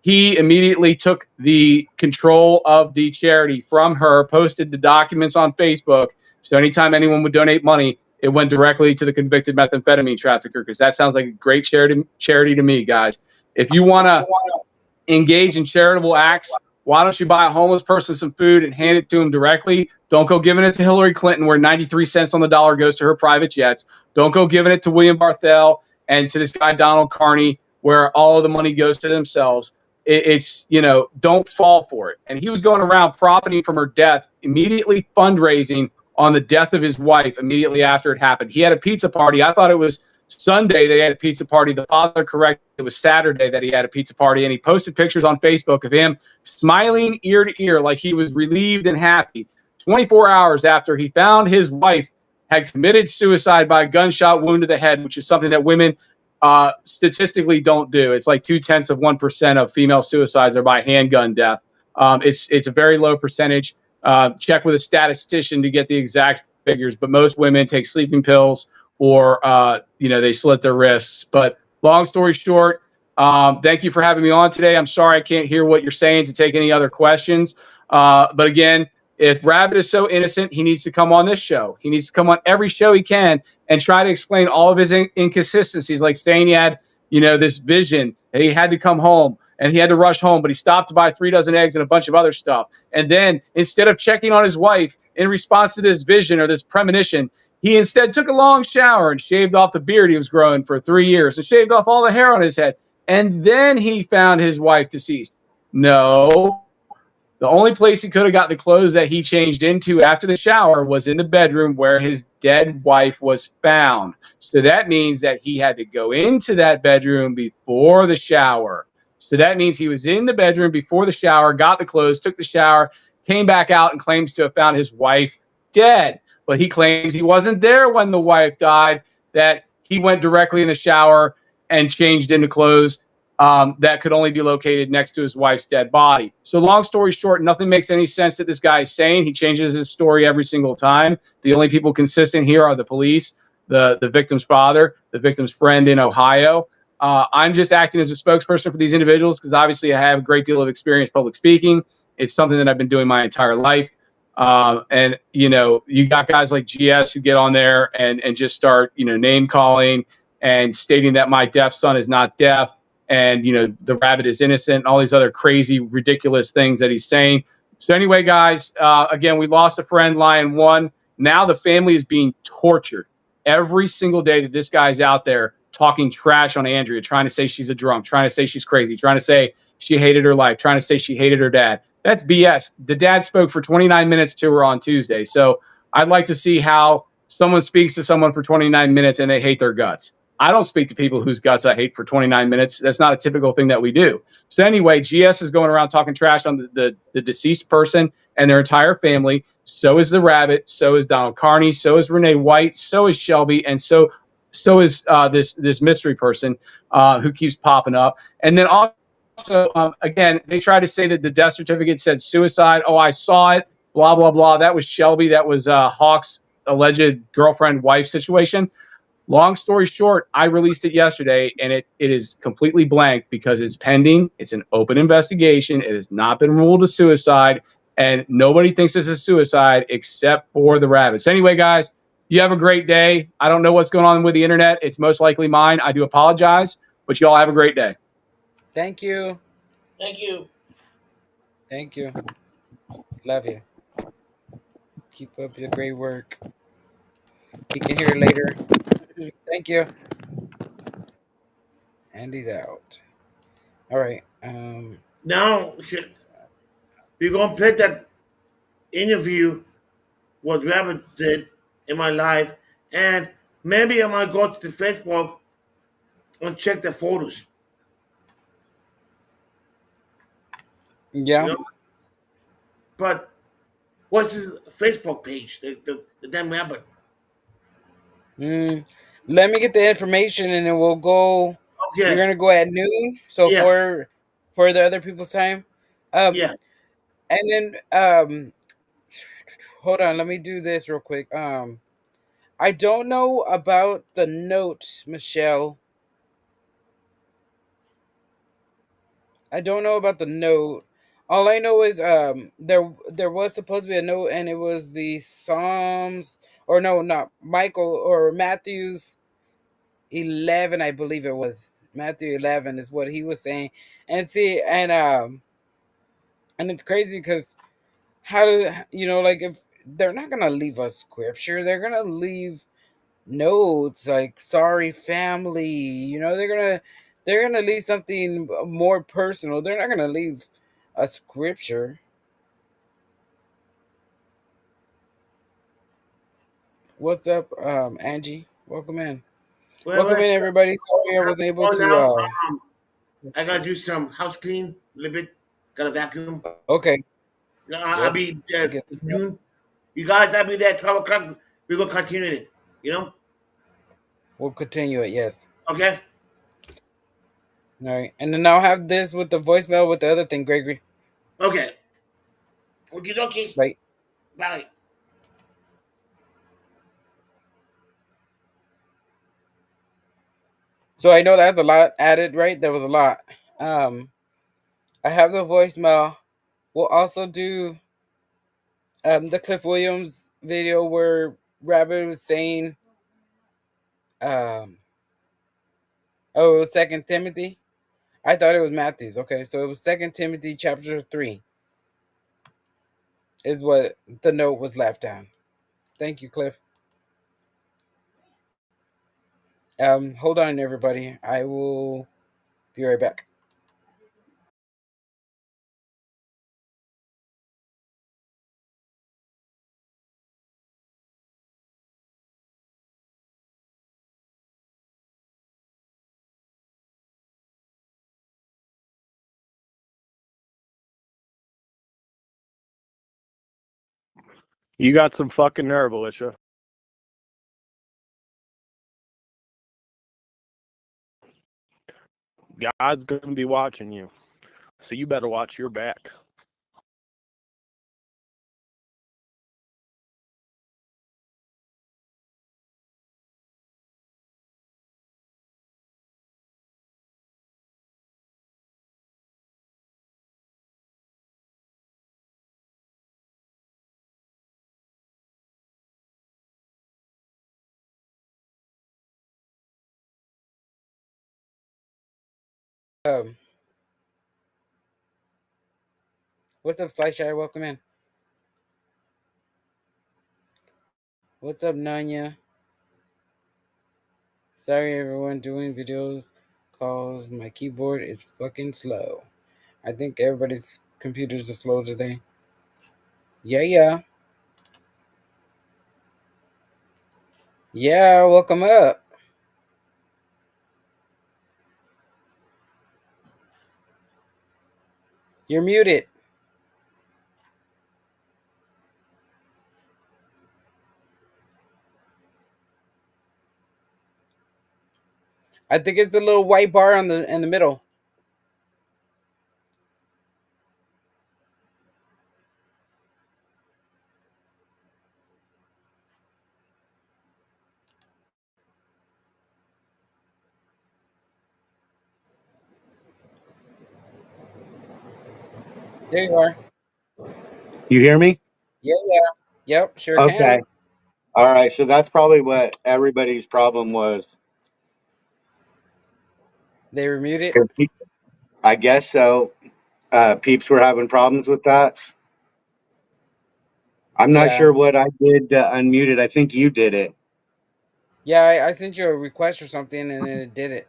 He immediately took the control of the charity from her, posted the documents on Facebook. So anytime anyone would donate money, it went directly to the convicted methamphetamine trafficker, because that sounds like a great charity to me, guys. If you want to engage in charitable acts, why don't you buy a homeless person some food and hand it to them directly? Don't go giving it to Hillary Clinton, where 93 cents on the dollar goes to her private jets. Don't go giving it to William Barthel and to this guy, Donald Carney, where all of the money goes to themselves. It's, don't fall for it. And he was going around profiting from her death, immediately fundraising on the death of his wife immediately after it happened. He had a pizza party. I thought it was Sunday that he had a pizza party. The father corrected it was Saturday that he had a pizza party, and he posted pictures on Facebook of him smiling ear to ear like he was relieved and happy 24 hours after he found his wife had committed suicide by a gunshot wound to the head, which is something that women statistically don't do. It's like 0.2% of female suicides are by handgun death. It's a very low percentage. Check with a statistician to get the exact figures, but most women take sleeping pills or they slit their wrists. But long story short, thank you for having me on today. I'm sorry I can't hear what you're saying to take any other questions. But again, if Rabbit is so innocent, he needs to come on this show. He needs to come on every show he can and try to explain all of his inconsistencies, like saying he had, this vision and he had to come home and he had to rush home, but he stopped to buy 3 dozen eggs and a bunch of other stuff. And then instead of checking on his wife in response to this vision or this premonition, he instead took a long shower and shaved off the beard he was growing for 3 years and shaved off all the hair on his head. And then he found his wife deceased. No. The only place he could have got the clothes that he changed into after the shower was in the bedroom where his dead wife was found. So that means that he had to go into that bedroom before the shower. So that means he was in the bedroom before the shower, got the clothes, took the shower, came back out and claims to have found his wife dead. But he claims he wasn't there when the wife died, that he went directly in the shower and changed into clothes that could only be located next to his wife's dead body. So long story short, nothing makes any sense that this guy is saying. He changes his story every single time. The only people consistent here are the police, the victim's father, the victim's friend in Ohio. I'm just acting as a spokesperson for these individuals because obviously I have a great deal of experience public speaking. It's something that I've been doing my entire life. And you got guys like GS who get on there and just start, name calling and stating that my deaf son is not deaf. And, the rabbit is innocent and all these other crazy, ridiculous things that he's saying. So anyway, guys, again, we lost a friend, Lion 1. Now the family is being tortured every single day that this guy's out there talking trash on Andrea, trying to say she's a drunk, trying to say she's crazy, trying to say she hated her life, trying to say she hated her dad. That's BS. The dad spoke for 29 minutes to her on Tuesday. So I'd like to see how someone speaks to someone for 29 minutes and they hate their guts. I don't speak to people whose guts I hate for 29 minutes. That's not a typical thing that we do. So anyway, GS is going around talking trash on the deceased person and their entire family. So is the rabbit. So is Donald Carney. So is Renee White. So is Shelby. And so is this mystery person who keeps popping up. And then also, again, they tried to say that the death certificate said suicide. Oh, I saw it. Blah blah blah. That was Shelby. That was Hawk's alleged girlfriend wife situation. Long story short, I released it yesterday and it is completely blank because it's pending. It's an open investigation. It has not been ruled a suicide. And nobody thinks it's a suicide except for the rabbits. Anyway, guys, you have a great day. I don't know what's going on with the internet. It's most likely mine. I do apologize, but you all have a great day. Thank you. Thank you. Thank you. Love you. Keep up your great work. We can hear you later. Thank you. Andy's out. All right. Now we're gonna play that interview what Rabbit did in my life, and maybe I might go to the Facebook and check the photos. You Yeah. know, but what's his Facebook page? The damn Rabbit. Mm, let me get the information and then we'll go. We're Okay. gonna go at noon. So Yeah. for the other people's time. Um, Yeah. and then hold on. Let me do this real quick. I don't know about the notes, Michelle. I don't know about the note. All I know is there was supposed to be a note and it was the Psalms or no, not Michael or Matthew's 11, I believe it was. Matthew 11 is what he was saying. And see and it's crazy cuz how do like if they're not going to leave us scripture, they're going to leave notes like sorry family, they're gonna leave something more personal. They're not gonna leave a scripture. What's up, Angie? Welcome in. Well, Welcome well, in, everybody. Sorry I wasn't able well to now, I gotta do some house clean a little bit. Gotta vacuum. okay. I'll Yep. be I get the point. noon. You guys, I'll be there at 12 o'clock. We will continue it. You know? We'll continue it, yes. Okay? All right. And then I'll have this with the voicemail with the other thing, Gregory. Okay. Okie dokie. Right. Bye. So I know that's a lot added, right? There was a lot. Um I have the voicemail. We'll also do the Cliff Williams video where Rabbit was saying oh, it was Second Timothy. I thought it was Matthew's. Okay, so it was Second Timothy chapter 3 is what the note was left on. Thank you, Cliff. Hold on, everybody. I will be right back. You got some fucking nerve, Alicia. God's going to be watching you. So you better watch your back. Um, what's up, Sly Welcome in. What's up, Nanya? Sorry, everyone doing videos calls. My keyboard is fucking slow. I think everybody's computers are slow today. Yeah, yeah. Yeah, welcome up. You're muted. I think it's the little white bar on the in the middle. There you are. You hear me? Yeah, yeah. Yep, sure Okay. can. All right. So that's probably what everybody's problem was. They were muted. 'Cause I guess so. Peeps were having problems with that. I'm not Yeah. sure what I did to unmute it. I think you did it. Yeah, I sent you a request or something and then it did it.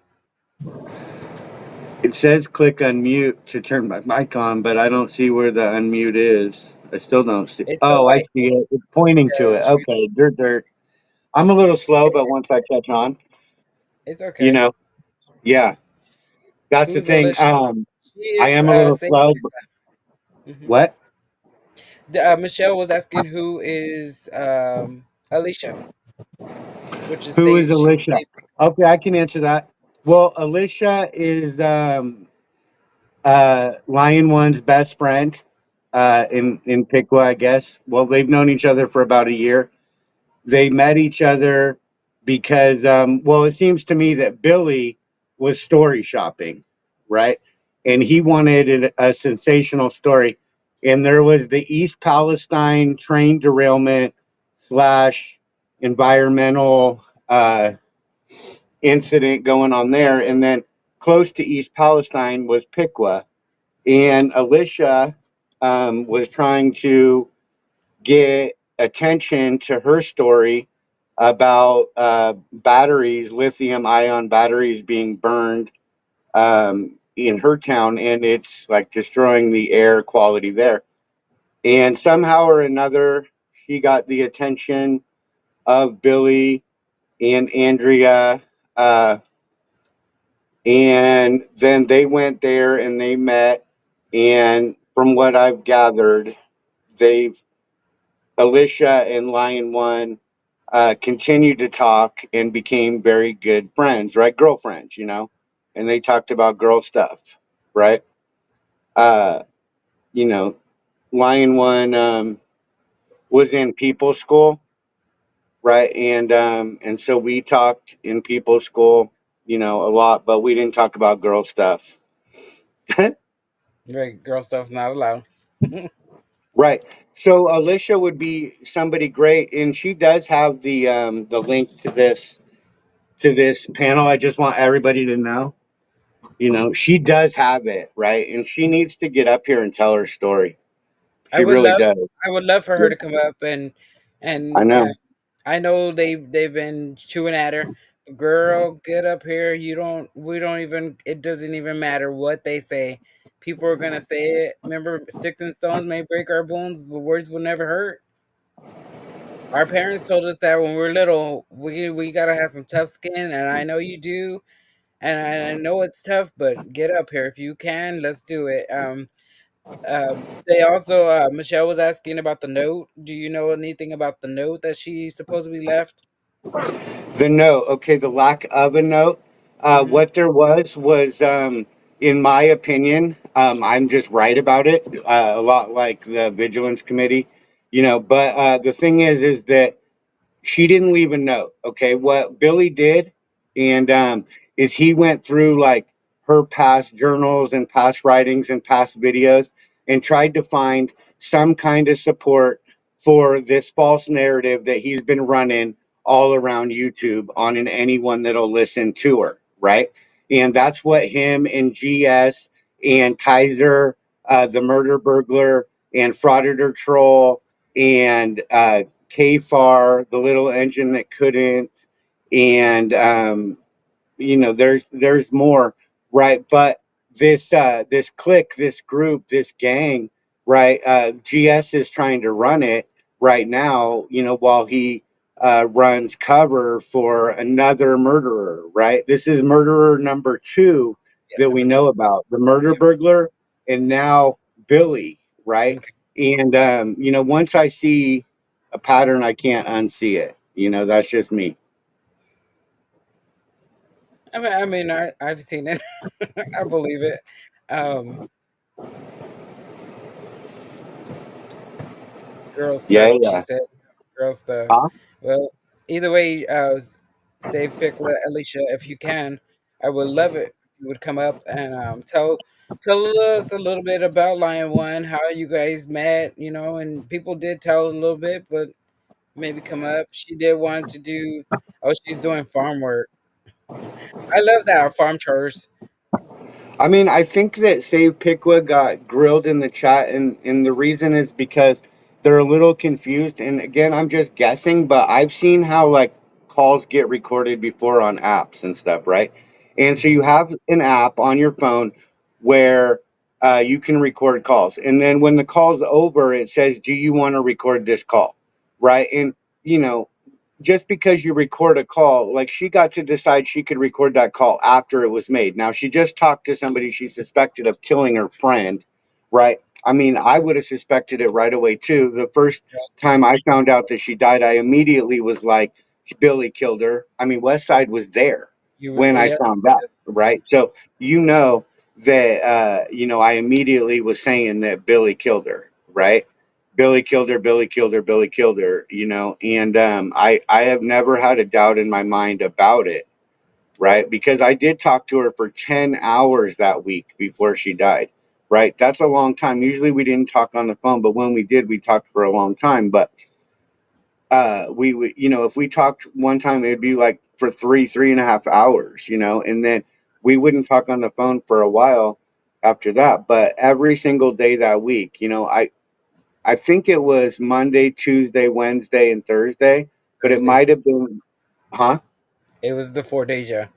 It says click unmute to turn my mic on, but I don't see where the unmute is. I still don't see. It's a Oh, I white see it. It's pointing to it. screen. Okay. Dirt, dirt. I'm a little slow, but once I catch on, It's you okay. know, yeah, that's the Who's thing. Alicia? She I is am a little saying slow. hmm What? Michelle was asking who is Alicia, which is Who is stage Alicia? stage. Okay, I can answer that. Well, Alicia is Lion One's best friend in Piqua, I guess. Well, they've known each other for about a year. They met each other because, well, it seems to me that Billy was story shopping, right? And he wanted a sensational story. And there was the East Palestine train derailment slash environmental incident going on there. And then close to East Palestine was Piqua. And Alicia was trying to get attention to her story about batteries, lithium ion batteries being burned in her town. And it's like destroying the air quality there. And somehow or another, she got the attention of Billy and Andrea. Uh, and then they went there and they met. And from what I've gathered, they've Alicia and Lion One continued to talk and became very good friends, right? Girlfriends, you know, and they talked about girl stuff, right? Uh, you know, Lion One was in people school, right? And so we talked in people school, you know, a lot, but we didn't talk about girl stuff. Right, girl stuff's not allowed. Right. So Alicia would be somebody great, and she does have the link to this panel. I just want everybody to know, you know, she does have it, right? And she needs to get up here and tell her story. I She would really love does. I would love for Yeah, her to come up I and know. I know they've been chewing at her. Girl, get up here. You don't we don't even it doesn't even matter what they say. People are gonna say it. Remember, sticks and stones may break our bones, but words will never hurt. Our parents told us that when we were little, we gotta have some tough skin, and I know you do, and I know it's tough, but get up here if you can. Let's do it. They also Michelle was asking about the note. Do you know anything about the note that she supposedly left? The note, okay, the lack of a note. Hmm. What there was, in my opinion, I'm just right about it. A lot like the Vigilance Committee, you know. But the thing is that she didn't leave a note. Okay, what Billy did, and is he went through like her past journals and past writings and past videos and tried to find some kind of support for this false narrative that he's been running all around YouTube on anyone that'll listen to her, right? And that's what him and GS and Kaiser, the murder burglar, and frauditor troll, and KFAR, the little engine that couldn't, and there's more, right? But this clique, this group, this gang, right? GS is trying to run it right now, while he runs cover for another murderer, right? This is murderer number two Yeah, that we number two. know about, the murder Yep. burglar, and now Billy, right? Okay. And once I see a pattern, I can't unsee it. That's just me. I've seen it. I believe it. Um, Girl Yeah, stuff. She yeah. said, girl stuff. Huh? Well, either way, save pick Alicia if you can. I would love it if you would come up and tell us a little bit about Lion One, how you guys met, and people did tell a little bit, but maybe come up. She did want to do. Oh, she's doing farm work. I love that farm chores. I mean, I think that Save Piqua got grilled in the chat, and the reason is because they're a little confused. And again, I'm just guessing, but I've seen how like calls get recorded before on apps and stuff, right? And so you have an app on your phone where you can record calls, and then when the call's over, it says, "Do you want to record this call?" Right? And you know, just because you record a call, like she got to decide she could record that call after it was made. Now, she just talked to somebody she suspected of killing her friend, right? I mean, I would have suspected it right away, too. The first time I found out that she died, I immediately was like, Billy killed her. I mean, West Side was there when I Yeah, found out, yes, right? So, that, I immediately was saying that Billy killed her, right? Billy killed her, Billy killed her, Billy killed her, and I have never had a doubt in my mind about it, right? Because I did talk to her for 10 hours that week before she died, right? That's a long time. Usually we didn't talk on the phone, but when we did, we talked for a long time. But we would, if we talked one time, it'd be like for 3.5 hours, and then we wouldn't talk on the phone for a while after that. But every single day that week, I think it was Monday, Tuesday, Wednesday, and Thursday, but it Thursday. might have been, huh? It was the 4 days, yeah.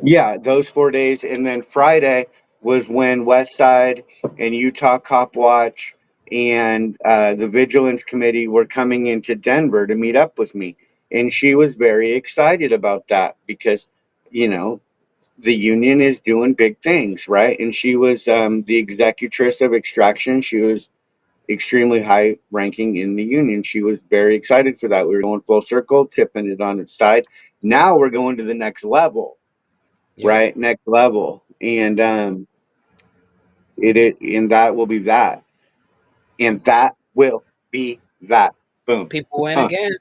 Yeah, those 4 days. And then Friday was when West Side and Utah Cop Watch and the Vigilance Committee were coming into Denver to meet up with me. And she was very excited about that because, you know, the union is doing big things, right? And she was the executrix of Extraction. She was extremely high ranking in the union. She was very excited for that. We were going full circle, tipping it on its side. Now we're going to the next level, Yep. right? Next level. And and that will be that. And that will be that. Boom. People win Huh. again.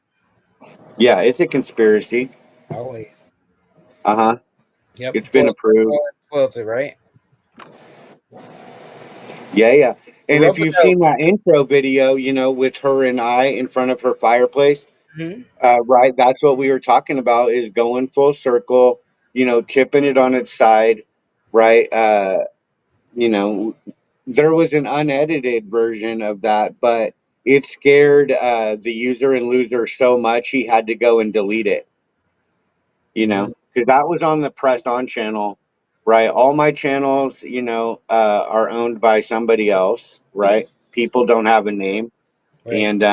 Yeah, it's a conspiracy. Always. Uh-huh. Yep. It's been Full approved. circle and spoils it, right? Yeah, yeah. And if Rope a you've dope. seen that intro video, with her and I in front of her fireplace, Hmm. right. That's what we were talking about is going full circle, tipping it on its side, right? You know, there was an unedited version of that, but it scared the user and loser so much he had to go and delete it, Hmm. because that was on the press on channel, right? All my channels, are owned by somebody else, right? People don't have a name, Right. and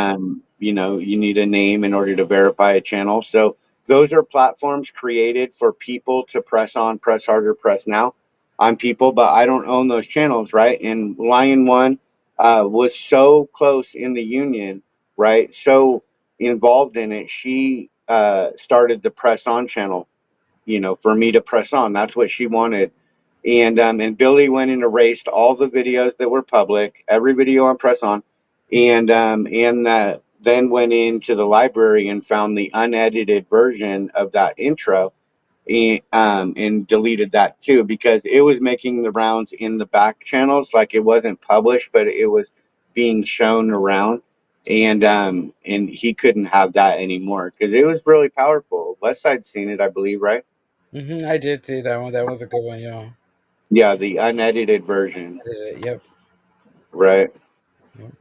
you need a name in order to verify a channel. So those are platforms created for people to press on, press harder, press now on people, but I don't own those channels, right? And Lion One was so close in the union, right? So involved in it. She started the press on channel, for me to press on. That's what she wanted. And Billy went and erased all the videos that were public, every video on press on, and then went into the library and found the unedited version of that intro, and deleted that too because it was making the rounds in the back channels. Like it wasn't published, but it was being shown around, and he couldn't have that anymore because it was really powerful. West Side seen it, I believe, right? I did see that one. That was a good one, Yeah, the unedited version, I did it. Yep. right? Yep.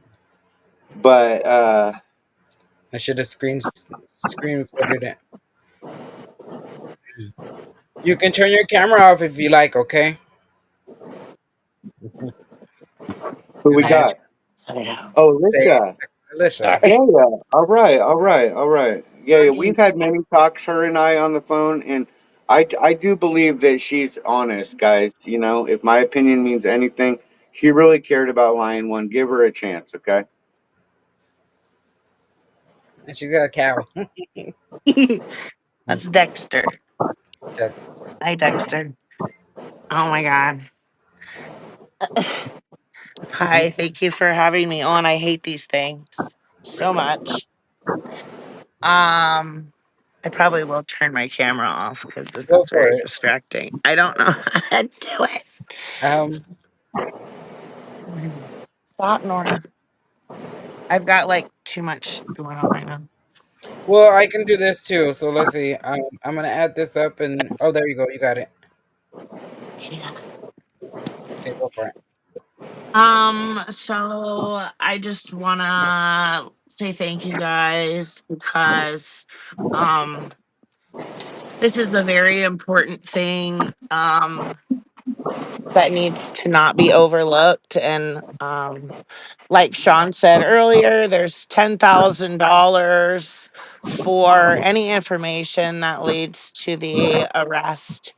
But I should have screen recorded it. You can turn your camera off if you like, okay? Who we And got? Oh, say, Alicia. Alyssa. Yeah, yeah. All right, all right, all right. Yeah, yeah. Lucky. We've had many talks, her and I, on the phone, and I do believe that she's honest, guys. You know, if my opinion means anything, she really cared about Lion One. Give her a chance, okay? And she's got a cow. That's Dexter. Dexter. Hi, Dexter. Oh my God. Hi, thank you for having me on. I hate these things so much. Um, I probably will turn my camera off because this Go is for very it. distracting. I don't know how to do it. Um, Stop, Nora. I've got like too much going on right now. well, I can do this too. So let's see. I'm gonna add this up, and oh, there you go. You got it. Yeah. Okay, go for it. So I just wanna say thank you guys because um this is a very important thing that needs to not be overlooked. And like Sean said earlier, there's $10,000 for any information that leads to the arrest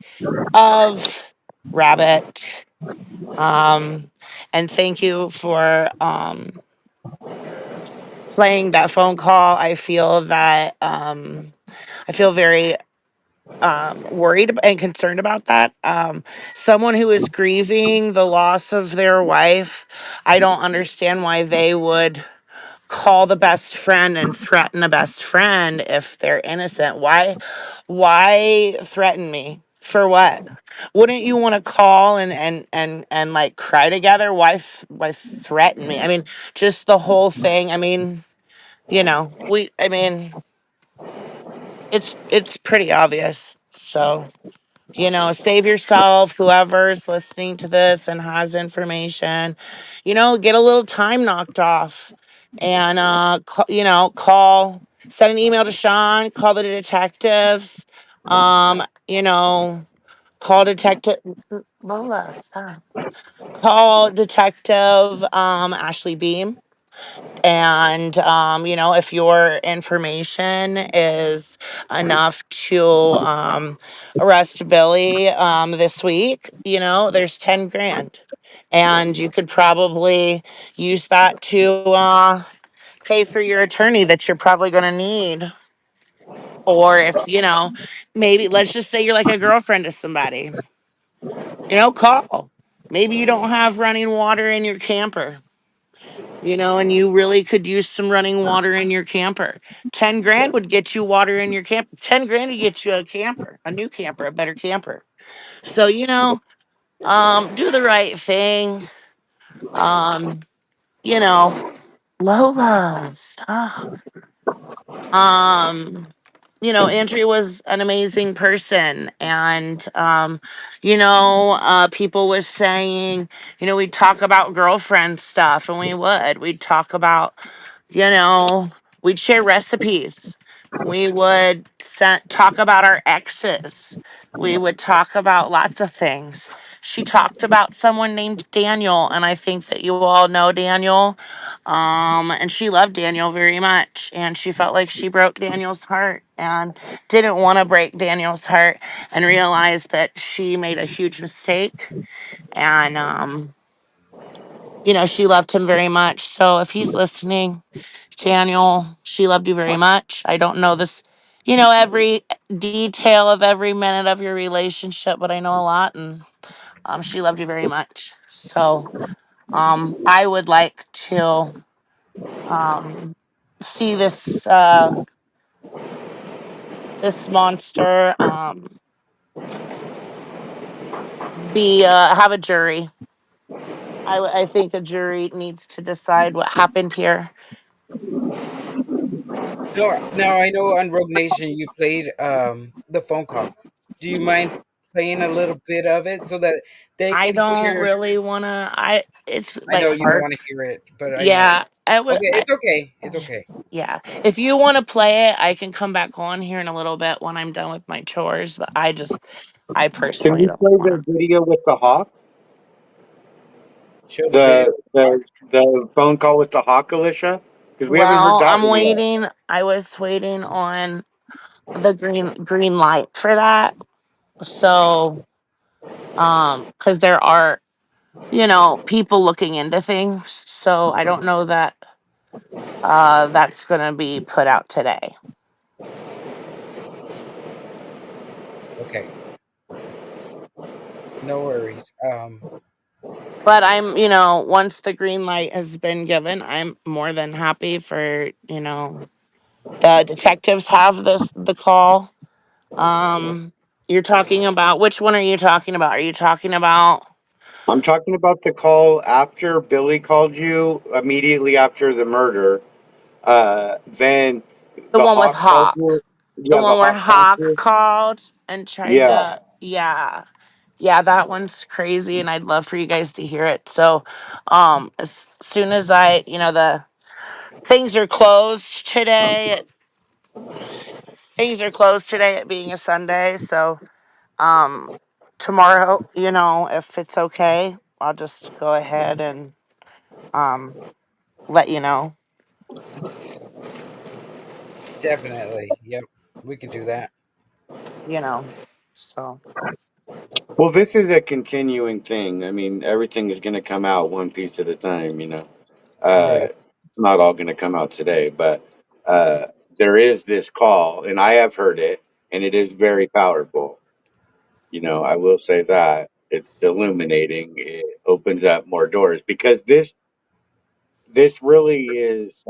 of Rabbit. Um, and thank you for playing that phone call. I feel very worried and concerned about that. Someone who is grieving the loss of their wife, I don't understand why they would call the best friend and threaten a best friend if they're innocent. Why threaten me? For what? Wouldn't you want to call and like cry together? Why threaten me? I mean, just the whole thing. I mean, I mean, it's pretty obvious. So, save yourself, whoever's listening to this and has information, get a little time knocked off and, send an email to Sean, call the detectives, um, you know, call detective Lola, stop. Call detective, Ashley Beam. And, if your information is enough to arrest Billy this week, there's 10 grand. And you could probably use that to pay for your attorney that you're probably going to need. Or if, maybe let's just say you're like a girlfriend to somebody, call. Maybe you don't have running water in your camper, and you really could use some running water in your camper. 10 grand would get you water in your camper. 10 grand would get you a camper, a new camper, a better camper. So, do the right thing. Um, you know, Lola, stop. Um, Andrea was an amazing person. And, people was saying, we'd talk about girlfriend stuff and we'd talk about, you know, we'd share recipes. We would talk about our exes. We would talk about lots of things. She talked about someone named Daniel, and I think that you all know Daniel. And she loved Daniel very much, and she felt like she broke Daniel's heart and didn't want to break Daniel's heart and realized that she made a huge mistake. And, she loved him very much. So if he's listening, Daniel, she loved you very much. I don't know this, every detail of every minute of your relationship, but I know a lot, and she loved you very much. So I would like to um, see this monster be have a jury. I think a jury needs to decide what happened here. No, now I know on Rogue Nation you played the phone call. Do you mind playing a little bit of it so that they I can don't hear? really want to. I It's I like know you don't hard. want to hear it, but I know. Yeah, I would. Okay, it's okay. It's okay. Yeah. If you want to play it, I can come back on here in a little bit when I'm done with my chores. But I Can personally we don't play want the to. video with the hawk? Show the video. The phone call with the hawk, Alicia? Because we haven't heard Well, that I'm one yet. waiting. I was waiting on the green light for that. So, because there are people looking into things. So I don't know that that's gonna be put out today. Okay, no worries. But once the green light has been given, I'm more than happy for the detectives have the call. You're talking about, which one are you talking about? Are you talking about I'm talking about the call after Billy called you immediately after the murder. Then the the one with hawk called Hawk? you. The Yeah, the one where hawk called Hawk you. called and tried Yeah. to, yeah. Yeah, that one's crazy, and I'd love for you guys to hear it. So, as soon as the things are closed today, things are closed today, it being a Sunday. So, um, tomorrow, if it's okay, I'll just go ahead and um let you know. Definitely. Yep, we can do that. You know, so Well, this is a continuing thing. I mean, everything is going to come out one piece at a time. Right. Not all going to come out today, but uh, there is this call, and I have heard it, and it is very powerful. I will say that it's illuminating. It opens up more doors because this really is.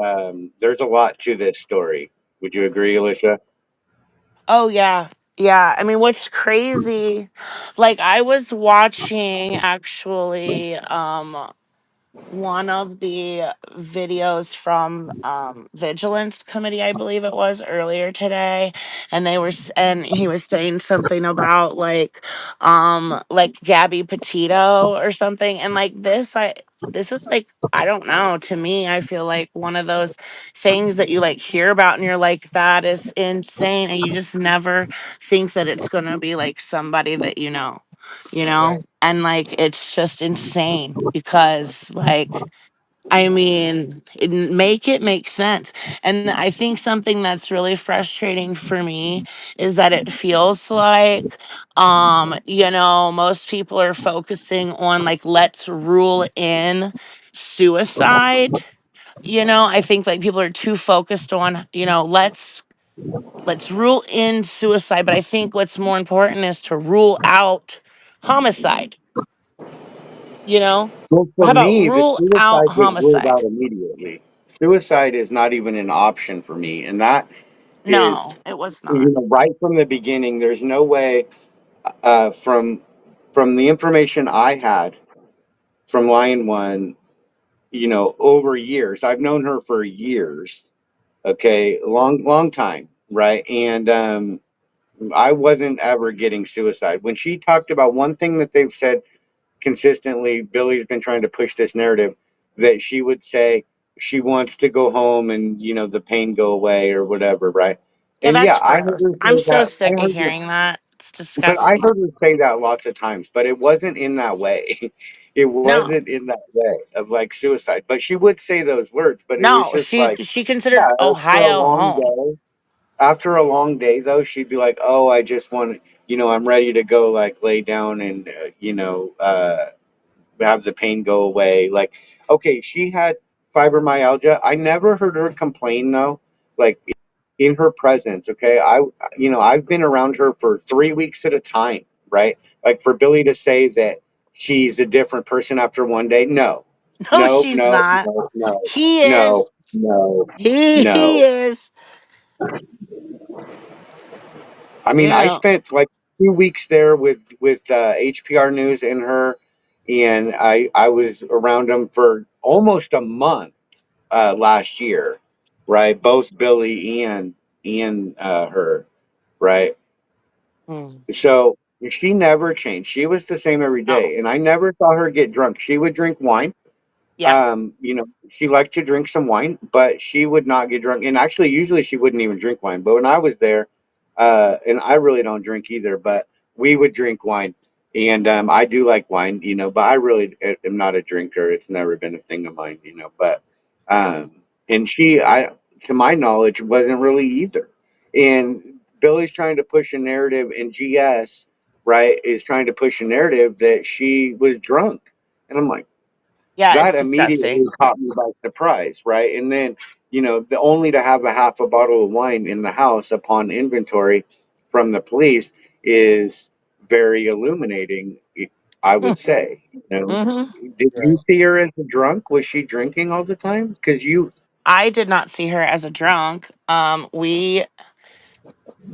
There's a lot to this story. Would you agree, Alicia? oh yeah. Yeah, I mean, what's crazy, like I was watching actually one of the videos from vigilance committee, I believe it was, earlier today, and and he was saying something about like Gabby Petito or something, and like this is like, I don't know, to me I feel like one of those things that you like hear about and you're like, that is insane, and you just never think that it's gonna be like somebody that Right. and like it's just insane because, like, I mean, make it make sense. And I think something that's really frustrating for me is that it feels like most people are focusing on, like, let's rule in suicide. I think like people are too focused on, let's rule in suicide, but I think what's more important is to rule out homicide, you know? Well, Or for how about me, the rule out suicide gets ruled homicide? out immediately. Suicide is not even an option for me, and that is, No, it was not. right from the beginning. There's no way, from the information I had from Lion One, over years. I've known her for years. Okay, long time, right? And I wasn't ever getting suicide. When she talked about one thing that they've said consistently, Billy's been trying to push this narrative that she would say she wants to go home and the pain go away or whatever, right? Yeah, And yeah, that's I heard gross. her I'm say so that. sick of hearing that. It's But I disgusting. heard her say that lots of times, but it wasn't in that way. It No, wasn't in that way of like suicide. But she would say those words, but it was no, just she like, she yeah, considered after a Ohio long home. day. After a long day, though, she'd be like, "Oh, I just want, I'm ready to go, like lay down and, have the pain go away." Like, okay, she had fibromyalgia. I never heard her complain though, like in her presence. Okay, I've been around her for 3 weeks at a time, right? Like for Billy to say that she's a different person after one day, no, No, no, she's no, not. no, no, He no, is. no, He no. is. I mean, You I know. spent like 2 weeks there with HPR News and her, and I was around them for almost a month last year, right? Both Billy and her, right? Mm, So she never changed. She was the same every no. day, and I never saw her get drunk. She would drink wine, Yeah. She liked to drink some wine, but she would not get drunk. And actually, usually she wouldn't even drink wine. But when I was there, and I really don't drink either, but we would drink wine. And I do like wine, but I really am not a drinker. It's never been a thing of mine, But um, and to my knowledge, wasn't really either. And Billy's trying to push a narrative, and GS, right, is trying to push a narrative that she was drunk. And I'm like, Yeah, that it's immediately disgusting. caught me by surprise, right? And then, the only to have a half a bottle of wine in the house upon inventory from the police is very illuminating, I would say. Hmm. Did you Right. see her as a drunk? Was she drinking all the time? Because I did not see her as a drunk. We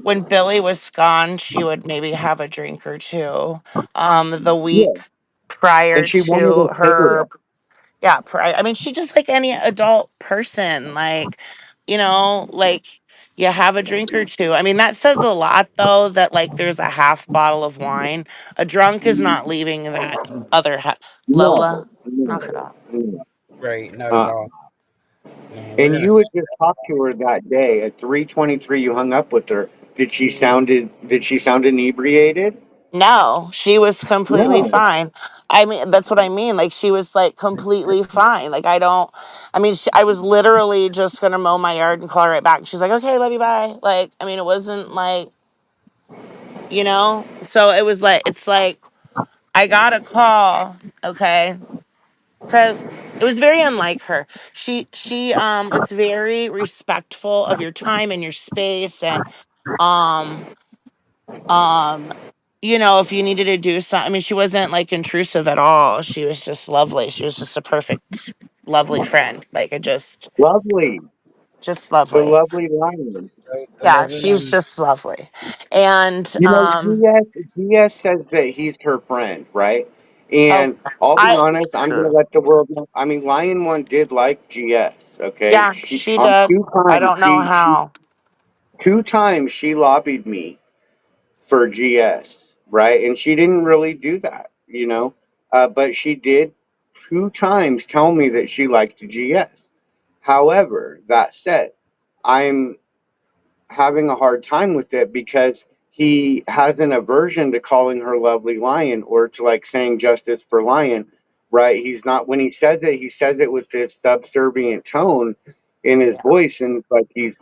when Billy was gone, she would maybe have a drink or two. The yeah, week prior and she wanted to to stay with her, yeah, I mean, she just like any adult person, like, like you have a drink or two. I mean, that says a lot, though, that like there's a half bottle of wine. A drunk is not leaving that other no, Lola, knock it no, off. no. Right. Not at Uh, all. No, we're and gonna. you had just talked to her that day at 3:23. You hung up with her. Did she sound inebriated? No, she was completely No. fine. I mean, that's what I mean. Like, she was like completely fine. Like, I mean, I was literally just gonna mow my yard and call her right back. She's like, okay, love you, bye. Like, I mean, it wasn't like, so it was like, it's like, I got a call, okay? So it was very unlike her. She was very respectful of your time and your space, and um um if you needed to do something, I mean, she wasn't like intrusive at all. She was just lovely. She was just a perfect lovely friend. Like, I Lovely. just The lovely. lovely lion. Right. The Yeah, lovely she's line. just lovely. And DS says that he's her friend, right? oh, And I'll be I honest, I'm going to let the world know. I mean, Lion One did like GS, okay? yeah, she did. I don't know how. 2 times she lobbied me for GS, right? And she didn't really do that, but she did 2 times tell me that she liked GS. However, that said, I'm having a hard time with it because he has an aversion to calling her lovely lion or to like saying justice for lion, right? He's not, when he says it with this subservient tone in his Yeah. voice, and it's like he's,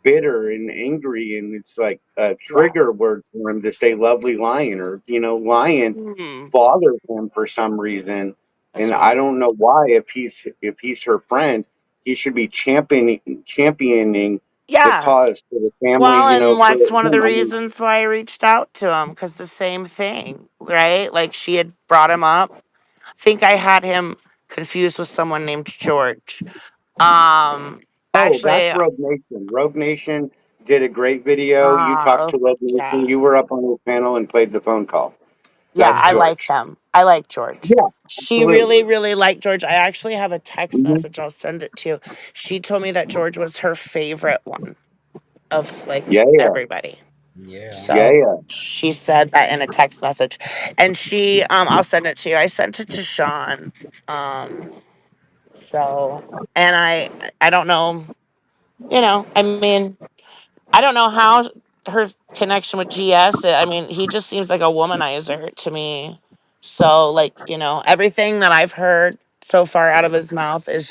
bitter and angry, and it's like a Yeah. trigger word for him to say lovely lion, or, lion Hmm. bothers him for some reason. That's And I weird. don't know why, if he's her friend, he should be championing the Yeah. cause for the family, Well, and for that's one of him. the I mean, reasons why I reached out to him, because the same thing, right? Like, she had brought him up. I think I had him confused with someone named George. oh, that's Actually, Rogue Nation. Rogue Nation did a great video. You talked to Rogue Nation. yeah, You were up on the panel and played the phone call. yeah, That's I like George. him. I like George. Yeah, She absolutely. really, really liked George. I actually have a text Hmm. message. I'll send it to you. She told me that George was her favorite one of like Yeah, yeah, everybody. Yeah. yeah, So yeah. she said that in a text message. And I'll send it to you. I sent it to Sean. Um, so and I don't know, I mean, I don't know how her connection with GS. I mean, he just seems like a womanizer to me. So, like, everything that I've heard so far out of his mouth is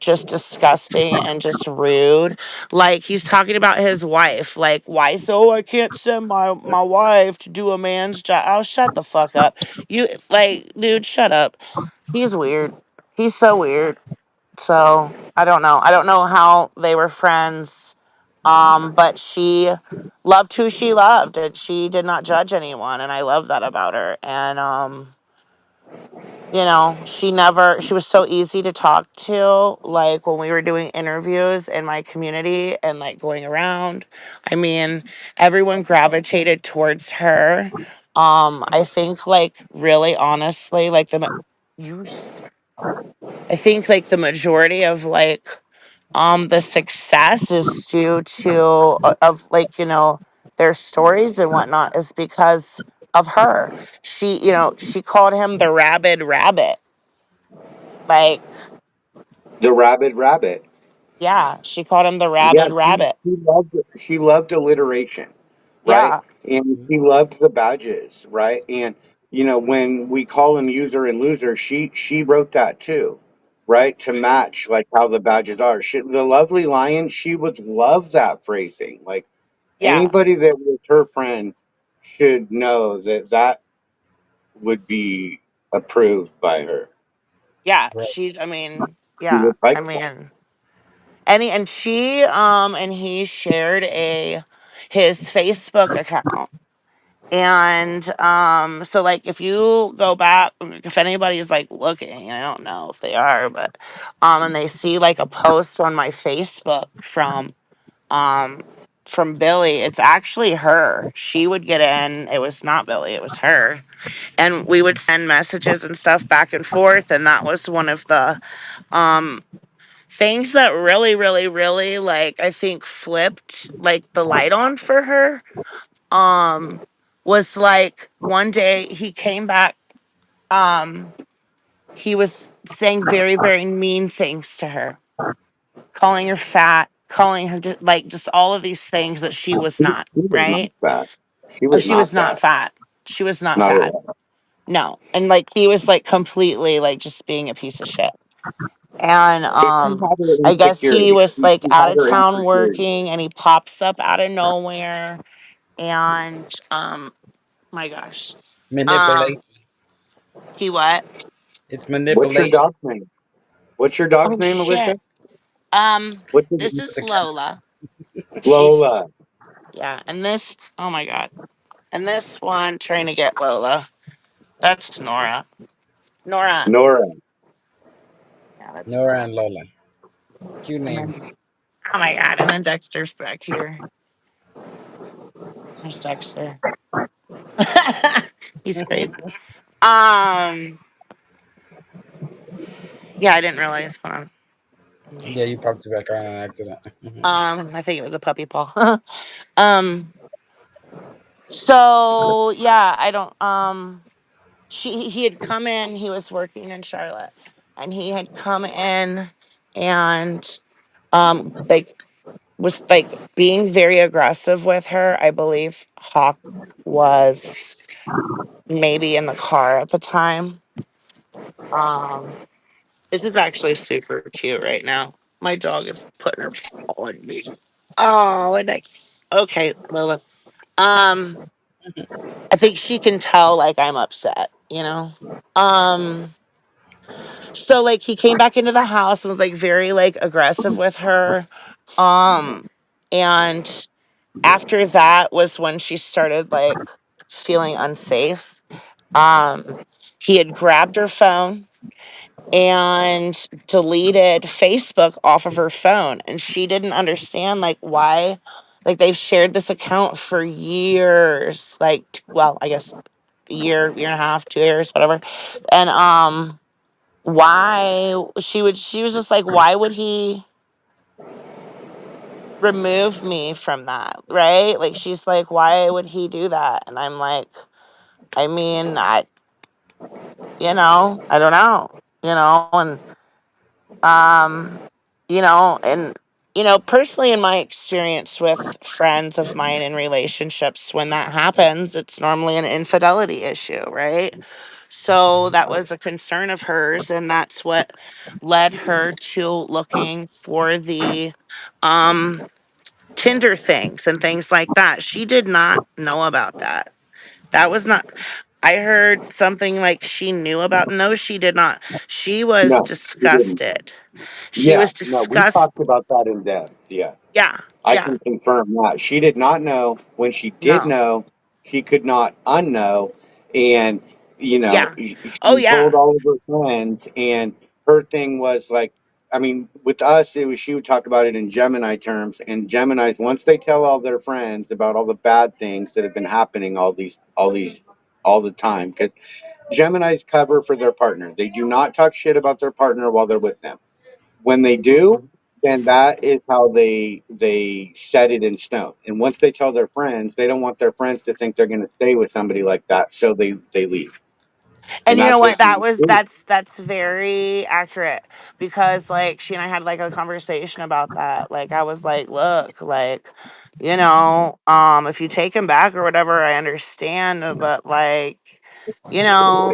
just disgusting and just rude. Like, he's talking about his wife. Like, why? So I can't send my wife to do a man's job. Oh, shut the fuck up. You like, dude, shut up. He's weird. He's so weird. So I don't know. I don't know how they were friends. But she loved who she loved, and she did not judge anyone, and I love that about her. And she was so easy to talk to, like when we were doing interviews in my community and like going around. I mean, everyone gravitated towards her. I think, like, really honestly, like you I think like the majority of like the success is due to of like, their stories and whatnot is because of her. She called him the rabid rabbit. Like, The rabid rabbit. yeah, she called him the Yeah, rabid rabbit. she loved alliteration, right? Yeah, And she loved the badges, right? And when we call them user and loser, she wrote that too, right? To match like how the badges are. The lovely lion, she would love that phrasing. Like yeah, anybody that was her friend should know that that would be approved by her. yeah. Right. I mean, She yeah, would like I that. mean, and she, and he shared his Facebook account. And so like if you go back, if anybody's like looking, I don't know if they are, but and they see like a post on my Facebook um from Billy, it's actually her. She would get in, it was not Billy, it was her. And we would send messages and stuff back and forth, and that was one of the um things that really, really, really, like, I think flipped like the light on for her. um was like one day he came back. um he was saying very, very mean things to her, calling her fat, calling her like just all of these things that she was not, She was not right? fat. She Oh, was she was not not fat. fat. She was not Not at fat. all. No. And like he was like completely like just being a piece of shit. And But she had her I guess he insecurities. was like She out had of her town insecurities. working, and he pops up out of nowhere. And my gosh. Um Manipulation. he what? It's What's your manipulation. dog's name? What's your dog's Oh name, Alicia? shit. Um What's his this name? is Lola. She's Lola. yeah, and this, oh my god. And this one trying to get Lola. That's Nora. Nora. Nora. Yeah, that's Nora Nora. and Lola. Cute And then names. oh my god, and then Dexter's back here. There's Dexter. He's great. Um, yeah, I didn't realize. Hold on. Yeah, you popped it back on an accident. I think it was a puppy paw. um, so yeah, I don't. He had come in. He was working in Charlotte, and he had come in, and like was like being very aggressive with her. I believe Hawk was maybe in the car at the time. Um, this is actually super cute right now. My dog is putting her paw on me. Oh, and I okay, Lola. Um, I think she can tell like I'm upset, you know? Um, so like he came back into the house and was like very like aggressive with her. Um, and after that was when she started like feeling unsafe. Um, he had grabbed her phone and deleted Facebook off of her phone. And she didn't understand like why, like they've shared this account for years, like well, I guess a year, year and a half, 2 years, whatever. And why she was just like, why would he remove me from that? Right? Like she's like, why would he do that? And I'm like, I mean, I don't know, and um and personally in my experience with friends of mine in relationships, when that happens it's normally an infidelity issue, right? So that was a concern of hers, and that's what led her to looking for the um Tinder things and things like that. She did not know about that. That was not, I heard something like she knew about. No, she did not. She was No, she didn't. disgusted. She Yeah, was no, we disgust. talked about that in depth. Yeah. Yeah, I yeah, can confirm that. She did not know. When she did no, know, she could not unknow. And, yeah. Oh, she told yeah. all of her friends. And her thing was like, I mean, with us, it was she would talk about it in Gemini terms. And Geminis, once they tell all their friends about all the bad things that have been happening all the time, because Geminis cover for their partner. They do not talk shit about their partner while they're with them. When they do, then that is how they set it in stone. And once they tell their friends, they don't want their friends to think they're going to stay with somebody like that, so they leave. And and you know that's what what? she was doing. That's very accurate because like she and I had like a conversation about that. Like I was like, look, like, if you take him back or whatever, I understand, but like,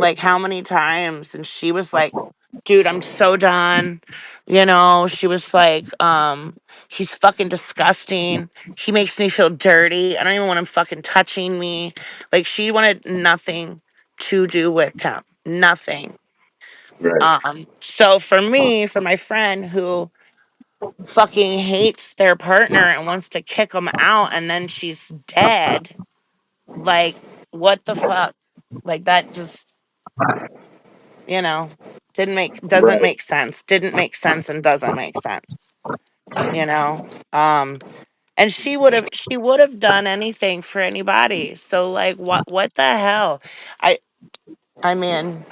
like how many times? And she was like, dude, I'm so done. She was like, he's fucking disgusting. He makes me feel dirty. I don't even want him fucking touching me. Like she wanted nothing to do with him. Nothing. Right. So for me, for my friend who fucking hates their partner and wants to kick them out and then she's dead, like what the fuck? Like that just, you know, doesn't Right. make sense. Didn't make sense and doesn't make sense. You know? And she would have done anything for anybody. So like what the hell? I I mean,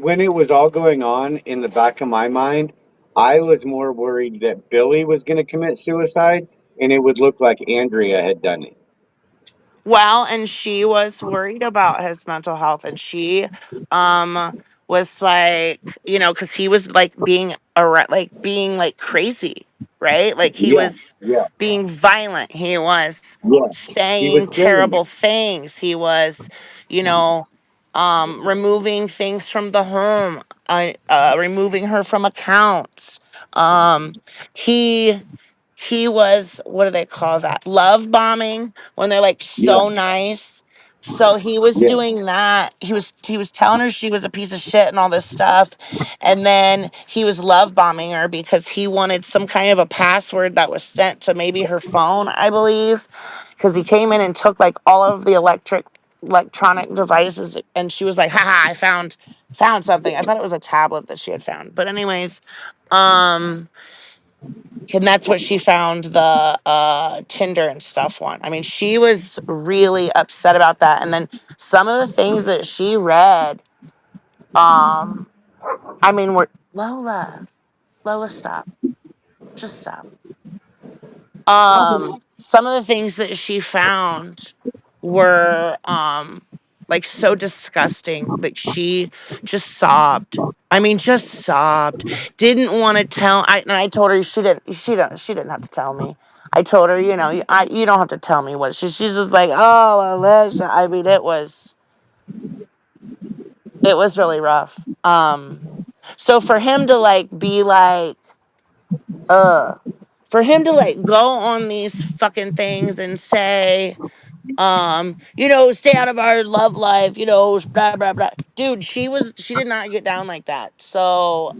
When it was all going on in the back of my mind, I was more worried that Billy was going to commit suicide and it would look like Andrea had done it. well, and she was worried about his mental health, and she, was like, because he was like being like crazy, right? Like he Yeah. was Yeah. being violent. He was Yeah. He was saying killing me. terrible things. He was, you know, removing things from the home, removing her from accounts. Um, he he was, what do they call that, love bombing, when they're like Yeah. so nice. So he was Yeah. doing that. He was telling her she was a piece of shit and all this stuff, and then he was love bombing her because he wanted some kind of a password that was sent to maybe her phone, I believe, because he came in and took like all of the electronic devices, and she was like, haha, I found something. I thought it was a tablet that she had found, but anyways, um and that's what she found the Tinder and stuff on. I mean, she was really upset about that. And then some of the things that she read, um, I mean, were Lola, stop, just stop. Some of the things that she found were like so disgusting. Like she just sobbed. I mean, just sobbed. Didn't want to tell. And I told her she didn't have to tell me. I told her, you don't have to tell me what she's just like, oh, Alicia. I mean, it was really rough. So for him to like be like, uh, for him to like go on these fucking things and say, stay out of our love life, blah blah blah. Dude, she did not get down like that. So,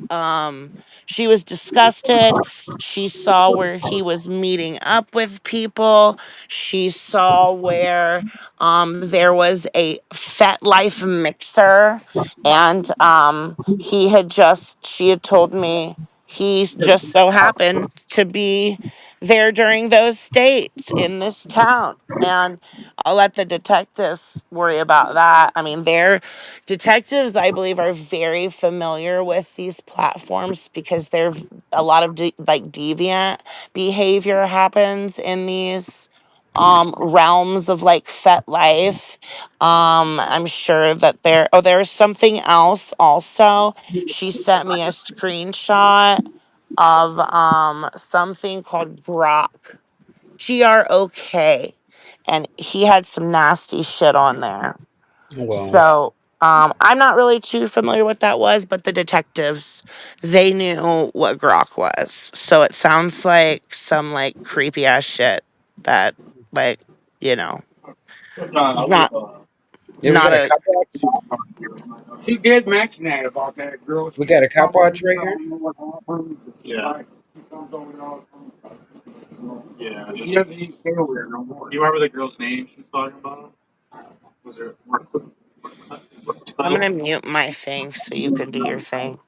she was disgusted. She saw where he was meeting up with people. She saw where there was a Fet Life mixer, and she had told me he just so happened to be there during those dates in this town. And I'll let the detectives worry about that. I mean, their detectives, I believe, are very familiar with these platforms because a lot of like deviant behavior happens in these realms of like Fet Life. I'm sure that there's something else also. She sent me a screenshot of something called Grok, and he had some nasty shit on there. Well, So I'm not really too familiar what that was, but the detectives, they knew what Grok was. So it sounds like some like creepy ass shit that, like, you know, it's not yeah, we not got a a. cop watch. She did mention that about that girl. We She got a cop watch right here. Yeah. Yeah. She doesn't even stay over there no more. Do you remember the girl's name she was talking about? Was there I'm gonna mute my thing so you can do your thing.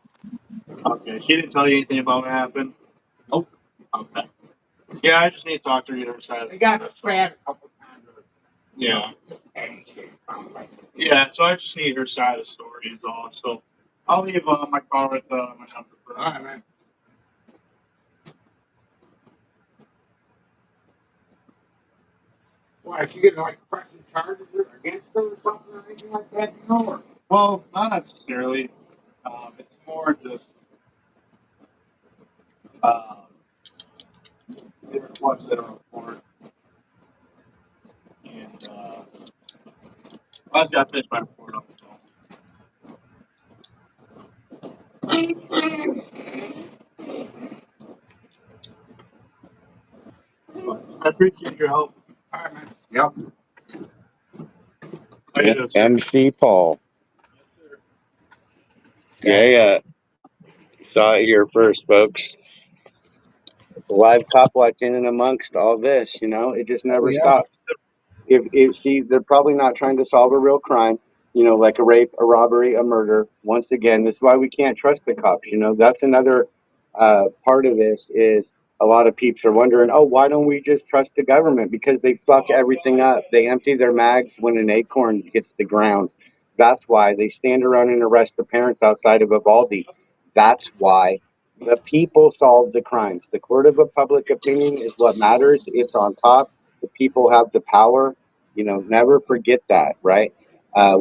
Okay. She didn't tell you anything about what happened? Nope. Okay. Yeah, I just need to talk to her, get her side. They got scratched a couple times. Yeah. Yeah, so I just need her side of the story is all. So I'll leave my call with my number for all right, man. Why, she getting like pressing charges against her or something or anything like that, you know? Or? Well, not necessarily. It's more just uh, different ones that are on board. And honestly, I finished my report on the phone. I appreciate your help. All right, man. Yep. How you doing, sir? MC Paul. Yes, sir. Got Yeah, it. yeah. Saw it here first, folks. Live cop watching in amongst all this, you know, it just Oh never yeah. stops. If see, they're probably not trying to solve a real crime, you know, like a rape, a robbery, a murder. Once again, this is why we can't trust the cops. You know, that's another part of this is a lot of peeps are wondering, oh, why don't we just trust the government? Because they fuck everything up. They empty their mags when an acorn hits the ground. That's why they stand around and arrest the parents outside of Uvalde. That's why the people solve the crimes. The court of a public opinion is what matters. It's on top. The people have the power. You know, never forget that, right?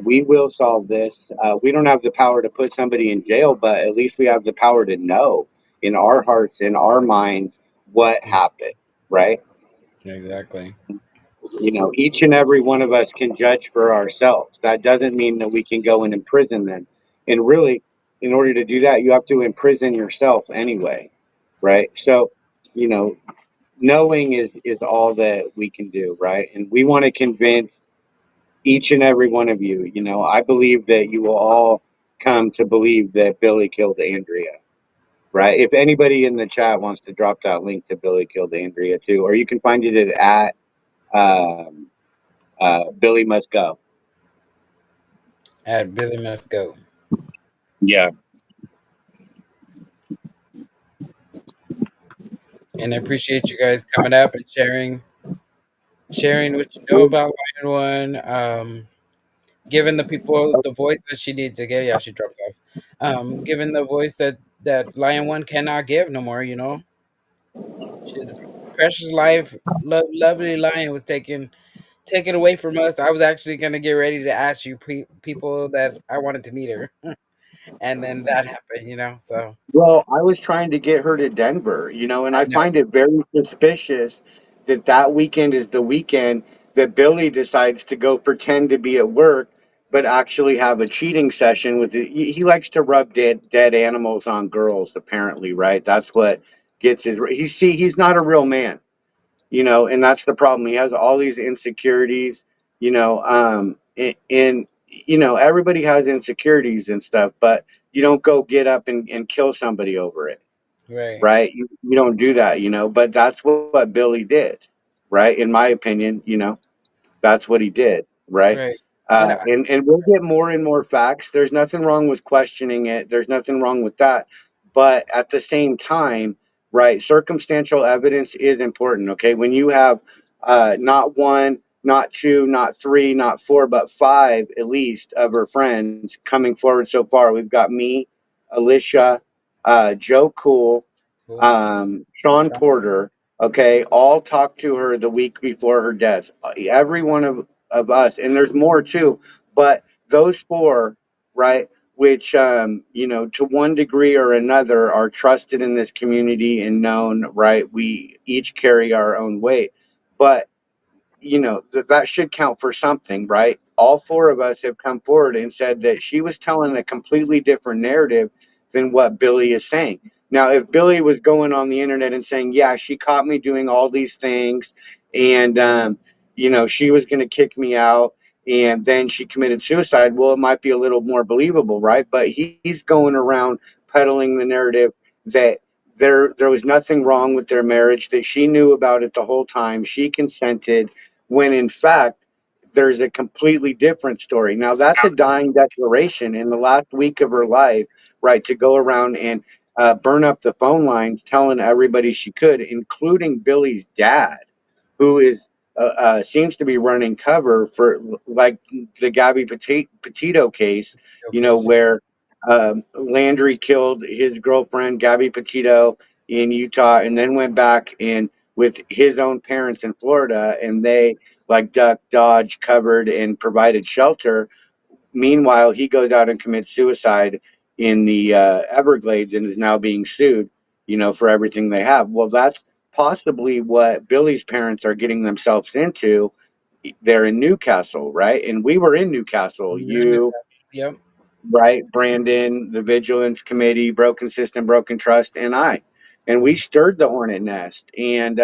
We will solve this. We don't have the power to put somebody in jail, but at least we have the power to know in our hearts, in our minds, what happened, right? Exactly. You know, each and every one of us can judge for ourselves. That doesn't mean that we can go and imprison them. And really, in order to do that, you have to imprison yourself anyway, right? So, you know, knowing is all that we can do, right? And we want to convince each and every one of you. You know, I believe that you will all come to believe that Billy killed Andrea, right? If anybody in the chat wants to drop that link to Billy killed Andrea too, or you can find it at Billy Must Go. At Billy Must Go. Yeah. And I appreciate you guys coming up and sharing what you know about Lion One. Giving the people the voice that she needs to give. Yeah, she dropped off. Giving the voice that Lion One cannot give no more. You know, the precious life, lovely lion was taken away from us. I was actually gonna get ready to ask you people that I wanted to meet her, and then that happened. You know, so Well, I was trying to get her to Denver, you know, and I I know. find it very suspicious that that weekend is the weekend that Billy decides to go pretend to be at work, but actually have a cheating session with it. He likes to rub dead animals on girls, apparently, right? That's what gets his. He's not a real man, you know, and that's the problem. He has all these insecurities, you know, and you know, everybody has insecurities and stuff, but you don't go get up and kill somebody over it, Right, right? You don't do that, you know, but that's what Billy did, right? In my opinion, you know, that's what he did, right? right, and I, And we'll get more and more facts. There's nothing wrong with questioning it. There's nothing wrong with that. But at the same time, right, circumstantial evidence is important. Okay, when you have not one, not two, not three, not four, but five at least of her friends coming forward so far. We've got me, Alicia, Joe Cool, cool. Sean Sean, Porter. Okay, all talked to her the week before her death. Every one of us, and there's more too, but those four, right, which, you know, to one degree or another are trusted in this community and known, right? We each carry our own weight. But you know that should count for something, right? All four of us have come forward and said that she was telling a completely different narrative than what Billy is saying. Now if Billy was going on the internet and saying, yeah, she caught me doing all these things, and you know, she was going to kick me out and then she committed suicide, well, it might be a little more believable, right? But he's going around peddling the narrative that there was nothing wrong with their marriage, that she knew about it the whole time, she consented, when in fact there's a completely different story. Now that's a dying declaration in the last week of her life, right? To go around and burn up the phone lines, telling everybody she could, including Billy's dad, who is seems to be running cover for like the Gabby Petito case, you know, showcase. where Landry killed his girlfriend Gabby Petito in Utah, and then went back and with his own parents in Florida, and they like duck, dodge, covered, and provided shelter. Meanwhile, he goes out and commits suicide in the Everglades and is now being sued, for everything they have. Well, that's possibly what Billy's parents are getting themselves into. They're in Newcastle, right? And we were in Newcastle. You're in the You, Yep. right? Brandon, the Vigilance Committee, Broken System, Broken Trust, and I. And we stirred the hornet nest, and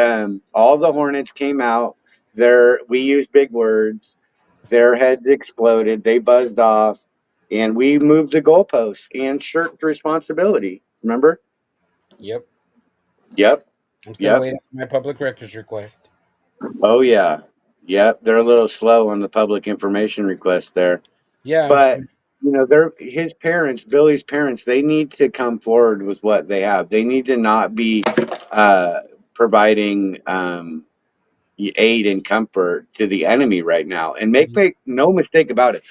all the hornets came out. We used big words. Their heads exploded. They buzzed off, and we moved the goalposts and shirked responsibility. Remember? Yep. Yep. I'm still Yep. waiting for my public records request. Oh yeah. Yep. They're a little slow on the public information request there. Yeah. But they're his parents, Billy's parents. They need to come forward with what they have. They need to not be uh, providing aid and comfort to the enemy right now. And make no mistake about it,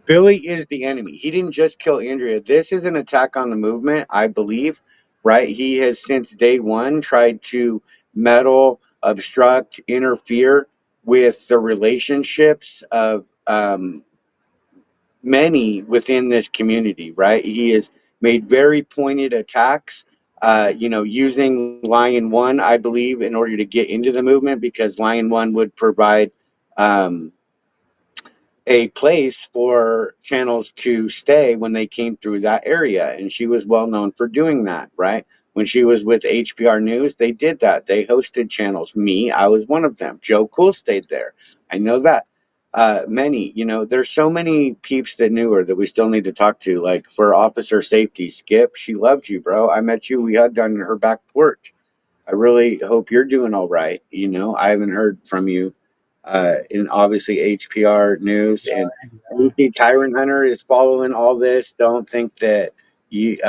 Billy is the enemy. He didn't just kill Andrea. This is an attack on the movement, I believe. Right? He has since day one tried to meddle, obstruct, interfere with the relationships of many within this community, right? He has made very pointed attacks, using Lion One, I believe, in order to get into the movement because Lion One would provide um, a place for channels to stay when they came through that area. And she was well known for doing that, right? When she was with HPR News, they did that. They hosted channels. I was one of them. Joe Cool stayed there. I know that. Many, there's so many peeps that knew her that we still need to talk to. Like for officer safety, Skip, she loved you, bro. I met you. We hugged on her back porch. I really hope you're doing all right. I haven't heard from you in obviously HPR news, and Yeah. anything Tyrant Hunter is following all this. Don't think that he's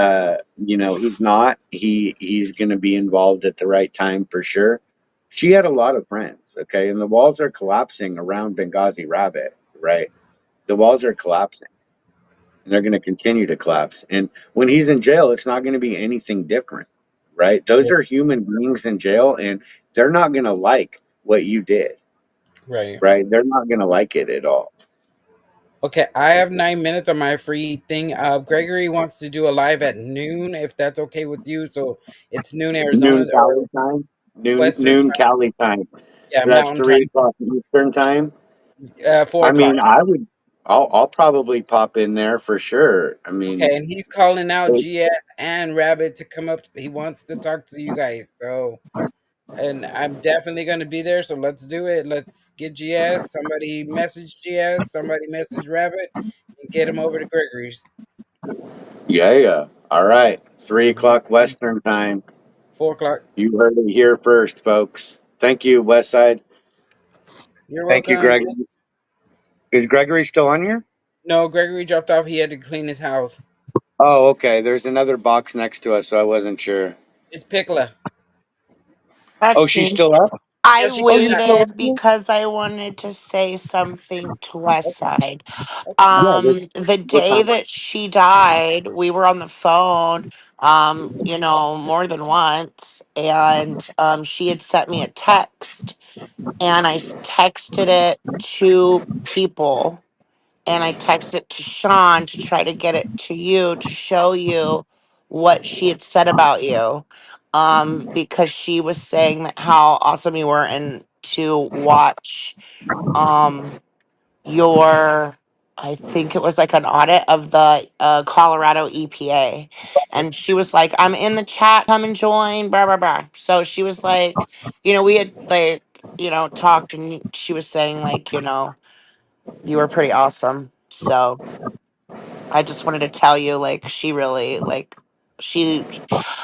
not. He's going to be involved at the right time for sure. She had a lot of friends, okay, and the walls are collapsing around Benghazi Rabbit, right? The walls are collapsing, and they're going to continue to collapse. And when he's in jail, it's not going to be anything different, right? Those are human beings in jail, and they're not going to like what you did, Right. right? They're not going to like it at all. Okay, I have 9 minutes on my free thing. Gregory wants to do a live at noon, if that's okay with you. So it's noon Arizona Noon or Cali time. Noon Western noon time. Cali time. Yeah, So that's Mountain time. 3 o'clock Eastern time. Four I o'clock. mean, I would. I'll probably pop in there for sure. I mean, Okay, and he's calling out it- GS and Rabbit to come up. He wants to talk to you guys. So, and I'm definitely going to be there. So let's do it. Let's get GS. Somebody message GS. Somebody message Rabbit, and get him over to Gregory's. yeah, yeah. All right, three And he's o'clock Western time. 4 o'clock. You heard it here first, folks. Thank you, Westside. You're Thank you, welcome. Greg. Is Gregory still on here? No, Gregory dropped off. He had to clean his house. Oh, okay. There's another box next to us, so I wasn't sure. It's Pickla. Oh, That's she's me. still up. Yeah, I she Oh, came you're back. still up waited here? because I wanted to say something to Westside. Okay. Yeah. The What's day up? that she died, we were on the phone, more than once, and she had sent me a text, and texted it to people, and I texted it to Sean to try to get it to you to show you what she had said about you. Because she was saying that how awesome you were and to watch um your, I think it was like an audit of the Colorado EPA. And she was like, I'm in the chat, come and join, blah, blah, blah. So she was like, we had like, talked, and she was saying like, you were pretty awesome. So I just wanted to tell you, like, she really, like, she,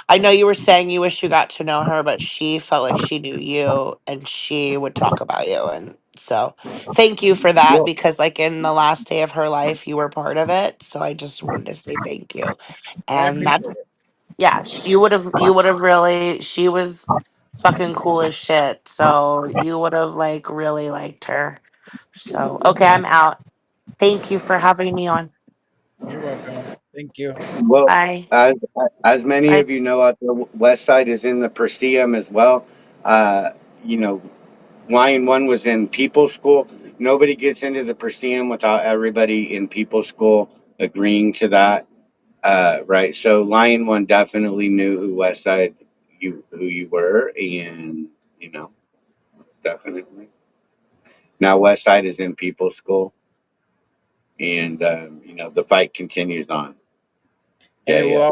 I know you were saying you wish you got to know her, but she felt like she knew you and she would talk about you. And so thank you for that, Well, because, like, in the last day of her life, you were part of it. So I just wanted to say thank you. I And appreciate that's, it. yeah, you would have really, she was fucking cool as shit. So you would have, like, really liked her. So, okay, I'm out. Thank you for having me on. You're welcome. Thank you. well, Bye. as as many Bye. of you know, out the West Side is in the Perseum as well. Uh, you know, Lion One was in people school. Nobody gets into the Perseum without everybody in people school agreeing to that. Right. So Lion One definitely knew who West Side who you were, and you know, definitely. Now West Side is in people school, and you know the fight continues on. And Yeah, yeah,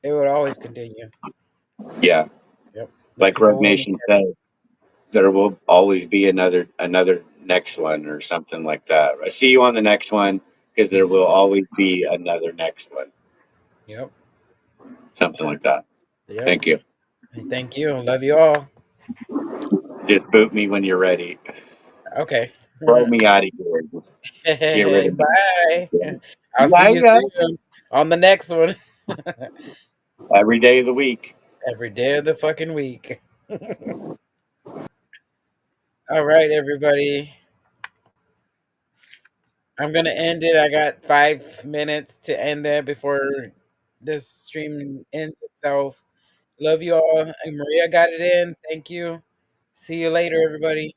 it would always continue. yeah. Yep. The Like people Rogue will be Nation said, there will always be another next one or something like that. I see you on the next one because there here. will always be another next one, Yep. something like that. Yep. Thank you. Thank you. Love you all. Just boot me when you're ready. Okay. Throw me out of here. Just get rid of me. Bye. Yeah, I'll see yeah, you yeah. soon on the next one. Every day of the week. Every day of the fucking week. All right, everybody. I'm gonna end it. I got 5 minutes to end there before this stream ends itself. Love you all. And Maria got it in. Thank you. See you later, everybody.